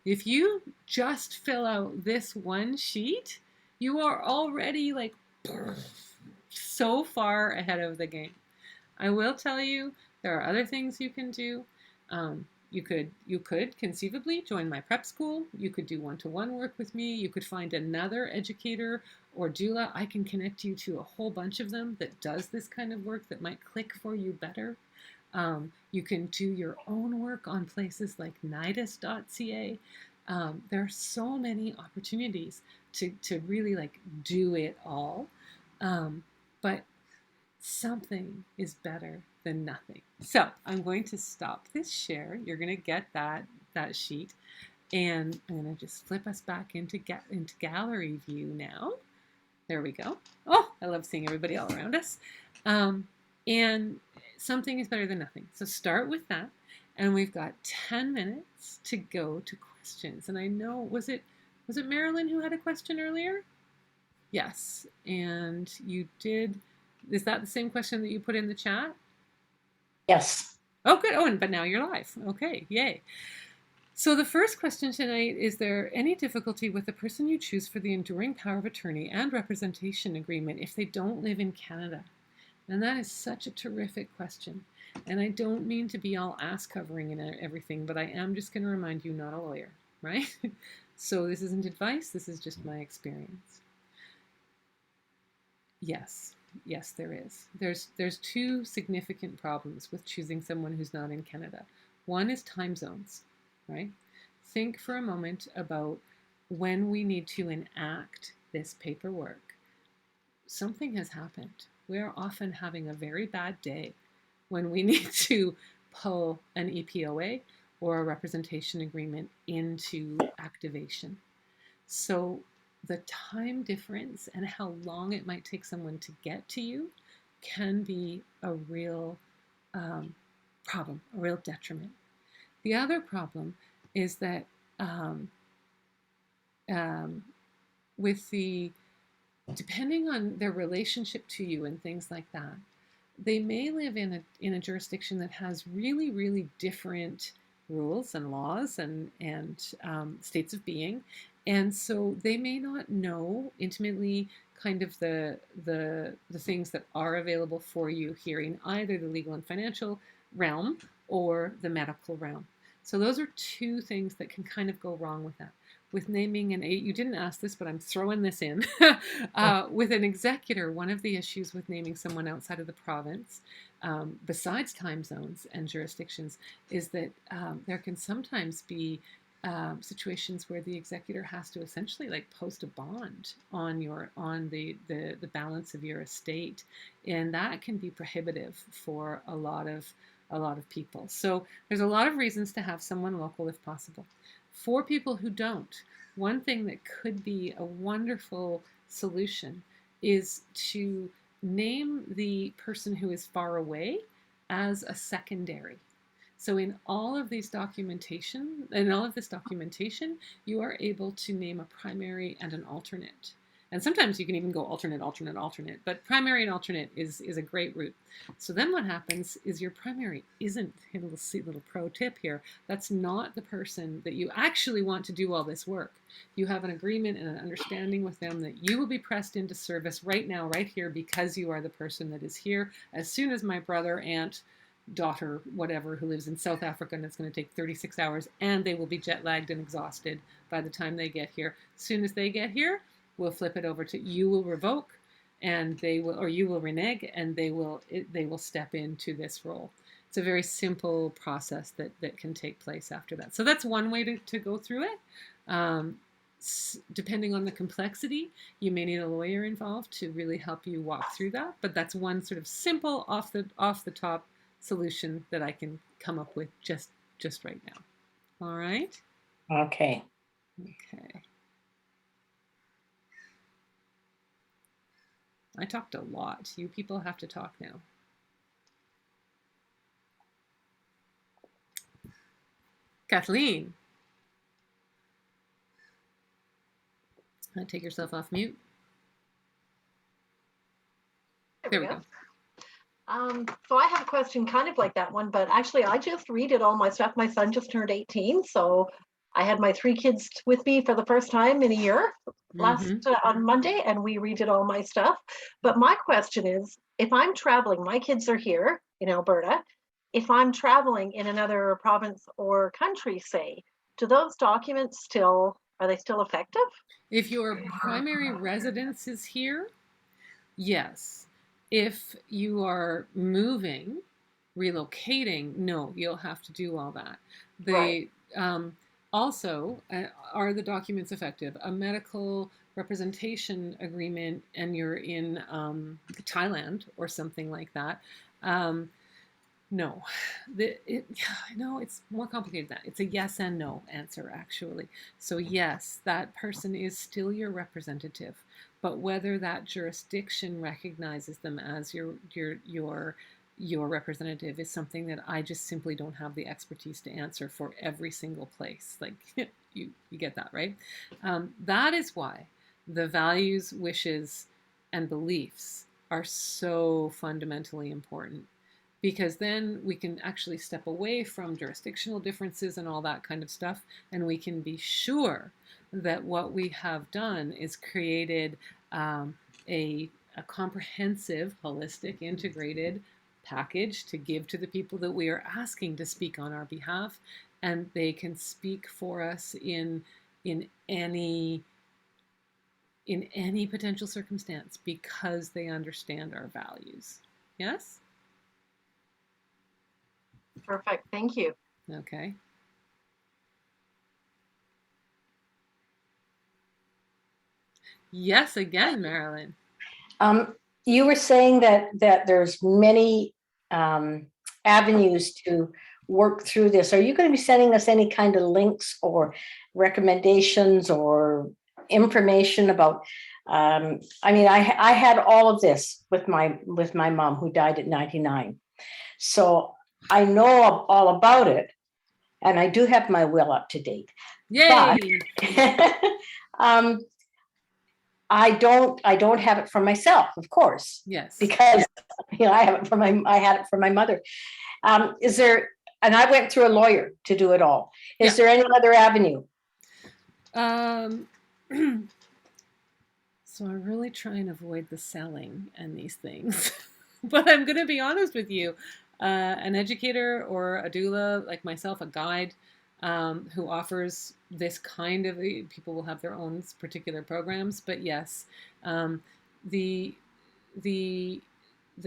If you just fill out this one sheet, you are already like so far ahead of the game. I will tell you there are other things you can do. You could conceivably join my prep school. You could do one-to-one work with me. You could find another educator or doula. I can connect you to a whole bunch of them that does this kind of work that might click for you better. You can do your own work on places like nidus.ca. There are so many opportunities to really like do it all. But something is better than nothing. So I'm going to stop this share. You're going to get that sheet, and I'm going to just flip us back into gallery view now. There we go. Oh, I love seeing everybody all around us. And something is better than nothing. So start with that, and we've got 10 minutes to go to questions. And I know was it Marilyn who had a question earlier? Yes, and you did. Is that the same question that you put in the chat? Yes. Oh, good. Oh, but now you're live. Okay, yay. So the first question tonight, is there any difficulty with the person you choose for the enduring power of attorney and representation agreement if they don't live in Canada? And that is such a terrific question. And I don't mean to be all ass covering and everything, but I am just going to remind you, not a lawyer, right? So this isn't advice. This is just my experience. Yes. Yes, there is. There's two significant problems with choosing someone who's not in Canada. One is time zones, right? Think for a moment about when we need to enact this paperwork. Something has happened. We're often having a very bad day when we need to pull an EPOA or a representation agreement into activation. So the time difference and how long it might take someone to get to you can be a real problem, a real detriment. The other problem is that depending on their relationship to you and things like that, they may live in a jurisdiction that has really, really different rules and laws and states of being. And so they may not know intimately kind of the things that are available for you here in either the legal and financial realm or the medical realm. So those are two things that can kind of go wrong with that. With naming you didn't ask this, but I'm throwing this in. With an executor, one of the issues with naming someone outside of the province, besides time zones and jurisdictions, is that there can sometimes be situations where the executor has to essentially like post a bond on the balance of your estate, and that can be prohibitive for a lot of people. So there's a lot of reasons to have someone local if possible. For people who don't, one thing that could be a wonderful solution is to name the person who is far away as a secondary. So in all of this documentation, you are able to name a primary and an alternate. And sometimes you can even go alternate, alternate, alternate, but primary and alternate is a great route. So then what happens is your primary isn't, a little pro tip here, that's not the person that you actually want to do all this work. You have an agreement and an understanding with them that you will be pressed into service right now, right here, because you are the person that is here. As soon as my brother, aunt, daughter, whatever, who lives in South Africa, and it's going to take 36 hours, and they will be jet lagged and exhausted by the time they get here. As soon as they get here, we'll flip it over to you will revoke, and they will, or you will renege, and they will step into this role. It's a very simple process that can take place after that. So that's one way to go through it. Depending on the complexity, you may need a lawyer involved to really help you walk through that. But that's one sort of simple off the top solution that I can come up with just right now. All right? Okay. Okay. I talked a lot. You people have to talk now. Kathleen. Take yourself off mute. There we go. So I have a question kind of like that one, but actually I just redid all my stuff. My son just turned 18, so I had my 3 kids with me for the first time in a year last on Monday, and we redid all my stuff. But my question is, if I'm traveling, my kids are here in Alberta. If I'm traveling in another province or country, say, do those documents are they still effective? If your primary residence is here, yes. If you are moving, relocating, no, you'll have to do all that. Right. Also, are the documents effective? A medical representation agreement, and you're in Thailand or something like that. No, no, it's more complicated than that. It's a yes and no answer, actually. So yes, that person is still your representative, but whether that jurisdiction recognizes them as your representative is something that I just simply don't have the expertise to answer for every single place. Like you get that, right? That is why the values, wishes, and beliefs are so fundamentally important, because then we can actually step away from jurisdictional differences and all that kind of stuff, and we can be sure that what we have done is created a comprehensive, holistic, integrated package to give to the people that we are asking to speak on our behalf, and they can speak for us in any potential circumstance because they understand our values. Yes? Perfect. Thank you. Okay. Yes, again, Marilyn. You were saying that there's many avenues to work through this. Are you going to be sending us any kind of links or recommendations or information about? I mean, I had all of this with my mom, who died at 99. So I know all about it, and I do have my will up to date. Yay! But I don't have it for myself, of course. Yes. Because I had it for my mother. Is there, and I went through a lawyer to do it all. Is there any other avenue? So I really try and avoid the selling and these things. But I'm going to be honest with you. An educator or a doula like myself, a guide who offers this kind of, people will have their own particular programs, but yes, the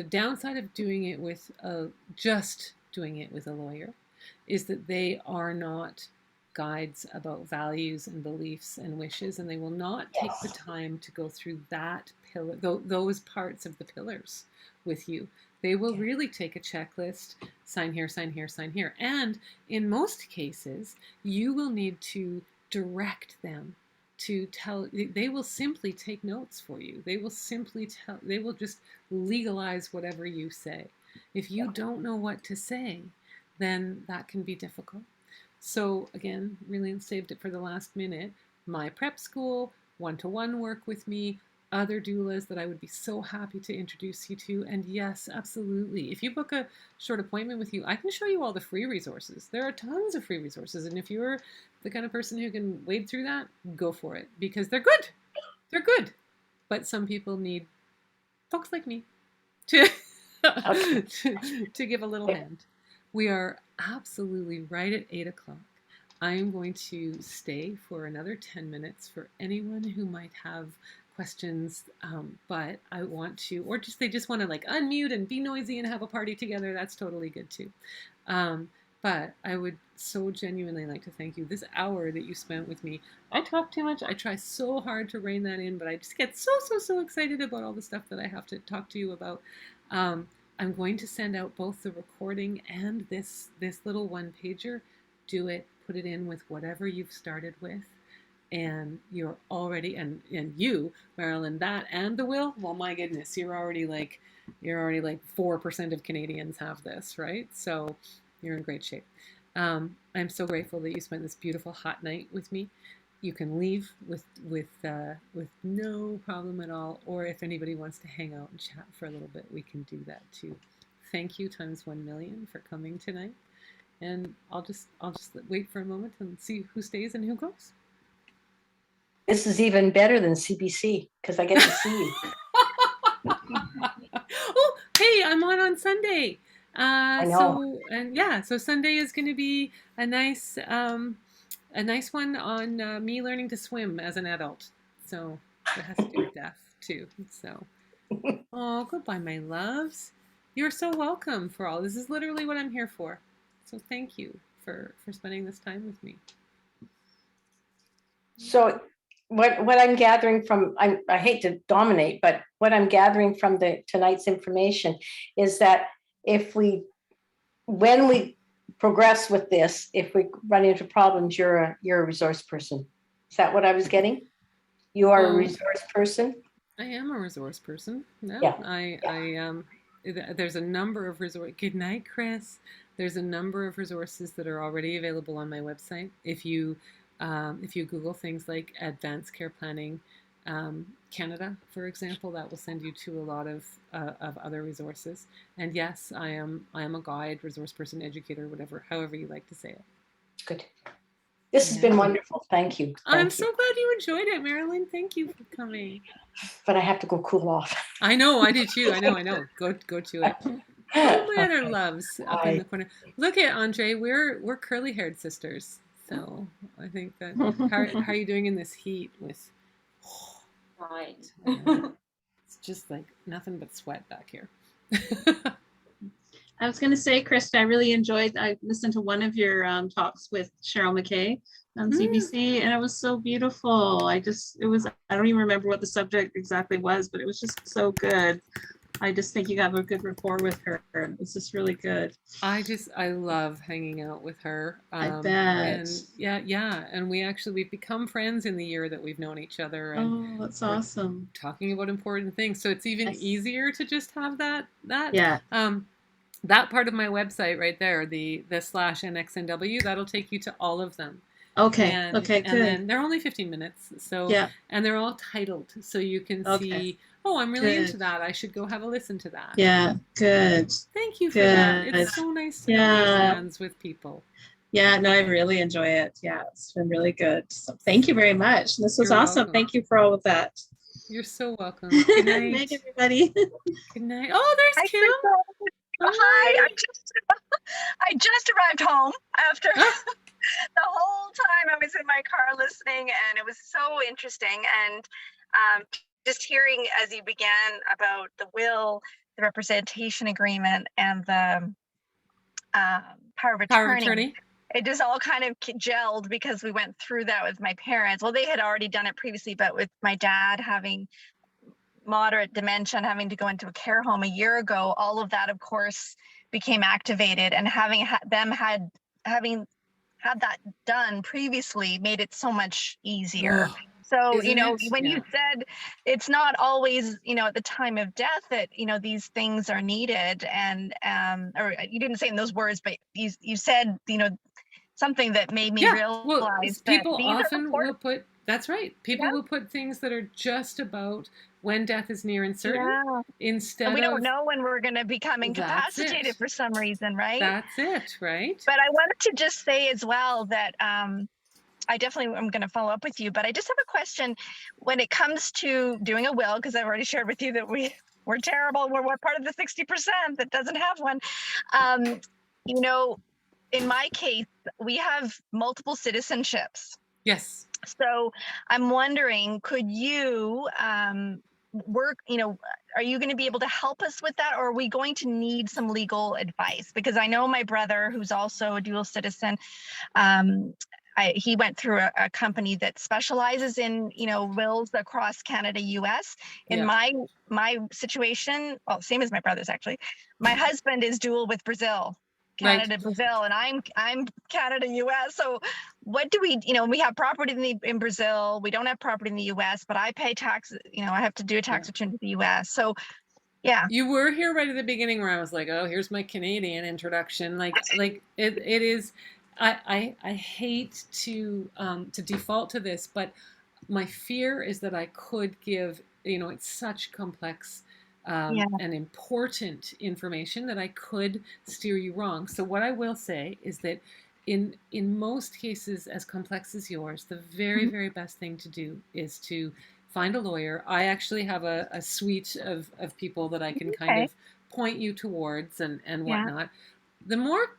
downside of doing it with just doing it with a lawyer is that they are not guides about values and beliefs and wishes, and they will not take the time to go through that pillar, those parts of the pillars with you. They will really take a checklist, sign here, sign here, sign here. And in most cases, you will need to direct them to tell, they will simply take notes for you. They will simply they will just legalize whatever you say. If you don't know what to say, then that can be difficult. So again, really saved it for the last minute. My prep school, one-to-one work with me, other doulas that I would be so happy to introduce you to. And yes, absolutely. If you book a short appointment with you, I can show you all the free resources. There are tons of free resources. And if you're the kind of person who can wade through that, go for it, because they're good. They're good. But some people need folks like me to, to give a little hand. We are absolutely right at 8 o'clock. I am going to stay for another 10 minutes for anyone who might have questions, but I want to, or just they just want to like unmute and be noisy and have a party together. That's totally good too. But I would so genuinely like to thank you. This hour that you spent with me, I talk too much. I try so hard to rein that in, but I just get so excited about all the stuff that I have to talk to you about. I'm going to send out both the recording and this little one-pager. Do it, put it in with whatever you've started with. And you're already, and you, Marilyn, that and the will, well, my goodness, you're already like 4% of Canadians have this, right? So you're in great shape. I'm so grateful that you spent this beautiful hot night with me. You can leave with no problem at all, or if anybody wants to hang out and chat for a little bit, we can do that too. Thank you times 1,000,000 for coming tonight. and I'll just wait for a moment and see who stays and who goes. This is even better than CBC because I get to see you. Oh, hey, I'm on Sunday. I know. So Sunday is going to be a nice one on me learning to swim as an adult. So it has to do with death too. So, oh, goodbye, my loves. You're so welcome for all. This is literally what I'm here for. So thank you for spending this time with me. So what I'm gathering from, I hate to dominate, but what I'm gathering from tonight's information is that when we progress with this, if we run into problems, you're a resource person. Is that what I was getting? You are a resource person? I am a resource person. No, Yeah. There's a number of Good night, Chris. There's a number of resources that are already available on my website. If you Google things like advanced care planning Canada, for example, that will send you to a lot of other resources. And yes, I am a guide, resource person, educator, however you like to say it. Good. This has been wonderful. Thank you. I'm so glad you enjoyed it, Marilyn. Thank you for coming. But I have to go cool off. I know, I do too. I know. Go to it. Oh, my other loves up in the corner. Look at Andre. We're curly haired sisters. So I think that how are you doing in this heat with Right. it's just like nothing but sweat back here. I was going to say, Christa, I listened to one of your talks with Cheryl McKay on CBC, and it was so beautiful. I don't even remember what the subject exactly was, but it was just so good. I just think you have a good rapport with her. It's just really good. I love hanging out with her. I bet. And and we've become friends in the year that we've known each other. And that's awesome. Talking about important things, so it's even easier to just have that. Yeah. That part of my website right there, the /NXNW, that'll take you to all of them. Okay. Good. And then they're only 15 minutes. So and they're all titled, so you can see. Oh, I'm really into that. I should go have a listen to that. Yeah. Good. Thank you for that. It's so nice to be friends with people. Yeah. No, I really enjoy it. Yeah, it's been really good. So thank you very much. This was awesome. Welcome. Thank you for all of that. You're so welcome. Good night. Good night, everybody. Good night. Oh, there's Kim. Hi. I just arrived home after the whole time I was in my car listening, and it was so interesting. And just hearing as you began about the will, the representation agreement, and the power of attorney. It just all kind of gelled because we went through that with my parents. Well, they had already done it previously, but with my dad having moderate dementia and having to go into a care home a year ago, all of that, of course, became activated, and having had that done previously made it so much easier. So, when you said it's not always, at the time of death that, these things are needed, and or you didn't say in those words, but you said, something that made me realize that people often will put, that's right. People will put things that are just about when death is near and certain instead of. We don't know when we're going to become incapacitated for some reason, right? That's it, right? But I wanted to just say as well that I definitely am going to follow up with you, but I just have a question when it comes to doing a will, because I've already shared with you that we're terrible. We're part of the 60% that doesn't have one. In my case, we have multiple citizenships. Yes. So I'm wondering, could you work, are you going to be able to help us with that, or are we going to need some legal advice? Because I know my brother, who's also a dual citizen, he went through a company that specializes in, wills across Canada, US. In my situation, well, same as my brother's actually, my husband is dual with Brazil. Canada, Brazil, and I'm Canada, US. So what do we have property in Brazil. We don't have property in the US, but I pay taxes, I have to do a tax return to the US. So yeah. You were here right at the beginning where I was like, oh, here's my Canadian introduction. Like it is, I hate to default to this, but my fear is that I could give, it's such complex Yeah. and important information that I could steer you wrong. So what I will say is that in most cases as complex as yours, the very, Mhm. very best thing to do is to find a lawyer. I actually have a suite of people that I can kind Okay. of point you towards and Yeah. whatnot. The more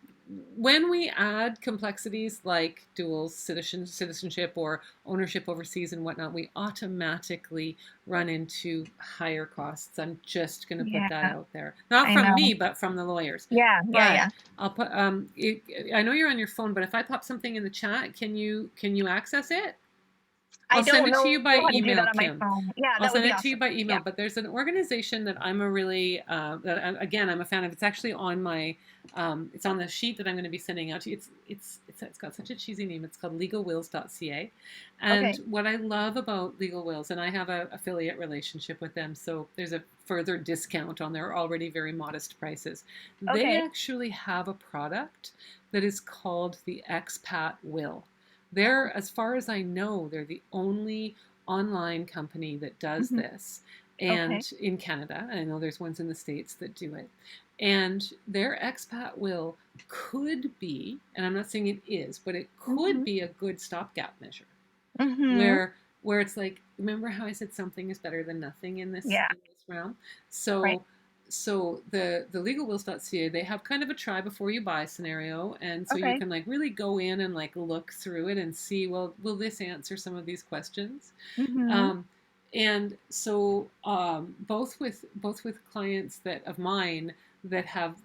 when we add complexities like dual citizenship or ownership overseas and whatnot, we automatically run into higher costs. I'm just going to put that Yeah. out there. Not I from know. me, but from the lawyers. Yeah. Yeah. But Yeah. I'll put I know you're on your phone, but if I pop something in the chat, can you access it? I I'll send don't it to know you by how to do email, that on my Kim. phone. Yeah, I'll that would send be it to you awesome. by Yeah. email. But there's an organization that I'm a really again I'm a fan of. It's actually on my it's on the sheet that I'm going to be sending out to you. It's got such a cheesy name. It's called legalwills.ca. And Okay. what I love about Legal Wills, and I have an affiliate relationship with them, so there's a further discount on their already very modest prices. They Okay. actually have a product that is called the Expat Will. They're, as far as I know, they're the only online company that does Mhm. this. Okay. And in Canada, I know there's ones in the States that do it. And their expat will could be, and I'm not saying it is, but it could Mhm. be a good stopgap measure Mhm. where it's like, remember how I said something is better than nothing Yeah. in this realm? Right. So the legalwills.ca, they have kind of a try before you buy scenario, and so you Okay. can like really go in and like look through it and see, well, will this answer some of these questions? Mhm. Um, and so both with clients that of mine that have,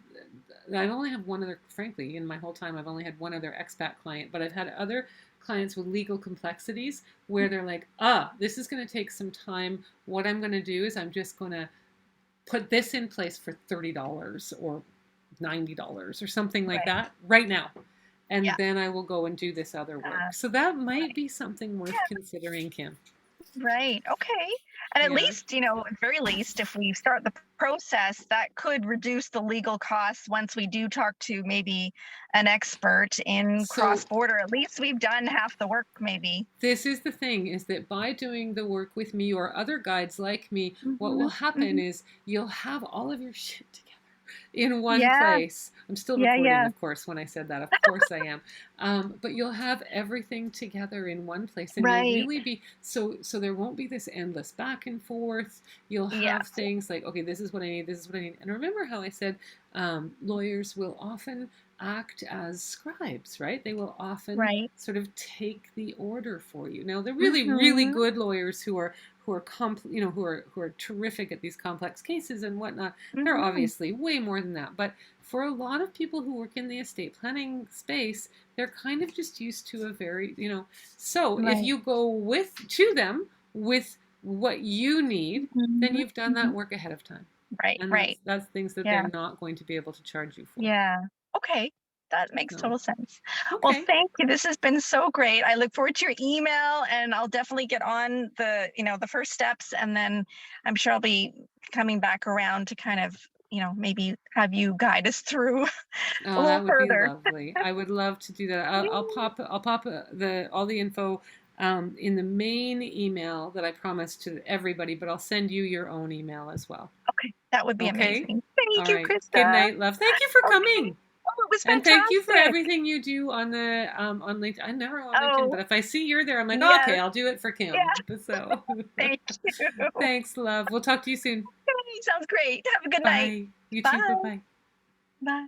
I only have one other, frankly, in my whole time, I've only had one other expat client, but I've had other clients with legal complexities where they're like, this is going to take some time. What I'm going to do is I'm just going to put this in place for $30 or $90 or something like Right. that right now. And Yeah. then I will go and do this other work. So that might be something worth considering, Kim. Right. Okay. And at Yeah. least, at very least, if we start the process, that could reduce the legal costs once we do talk to maybe an expert in So cross-border. At least we've done half the work, maybe. this is the thing, is that by doing the work with me or other guides like me, what will Mhm. happen Mhm. is you'll have all of your shit together in one Yeah. place. I'm still Yeah. recording, Yeah. of course, when I said that. Of course I am. But you'll have everything together in one place, and you'll Right. really be so there won't be this endless back and forth. You'll Yeah. have things like, okay, this is what I need, this is what I need. And remember how I said lawyers will often act as scribes, right? They will often Right. sort of take the order for you. Now, the really, really Mhm. good lawyers who are who are terrific at these complex cases and whatnot, they're Mhm. obviously way more than that. But for a lot of people who work in the estate planning space, they're kind of just used to a very, so if Right. you go to them with what you need, then Mhm. you've done that Mhm. work ahead of time. Right. And Right. that's things that Yeah. they're not going to be able to charge you for. Yeah. Okay. That makes So, total sense. Well, okay. thank you. This has been so great. I look forward to your email, and I'll definitely get on the first steps, and then I'm sure I'll be coming back around to kind of, maybe have you guide us through a Oh, little that would be further. lovely. I would love to do that. Yeah. I'll pop the all the info in the main email that I promised to everybody, but I'll send you your own email as well. Okay. That would be Okay? amazing. All Thank you, right. Good Krista. night, love. Thank you for Okay. coming. Oh, it was And thank you for fantastic. everything you do on the on LinkedIn. I'm never on LinkedIn, Oh, but if I see you're there, I'm like, yes. okay, I'll do it for Kim. Yeah. So Thank you. thanks, love. We'll talk to you soon. Okay, sounds great. Have a good night. Bye. You too. Bye. Bye-bye. Bye.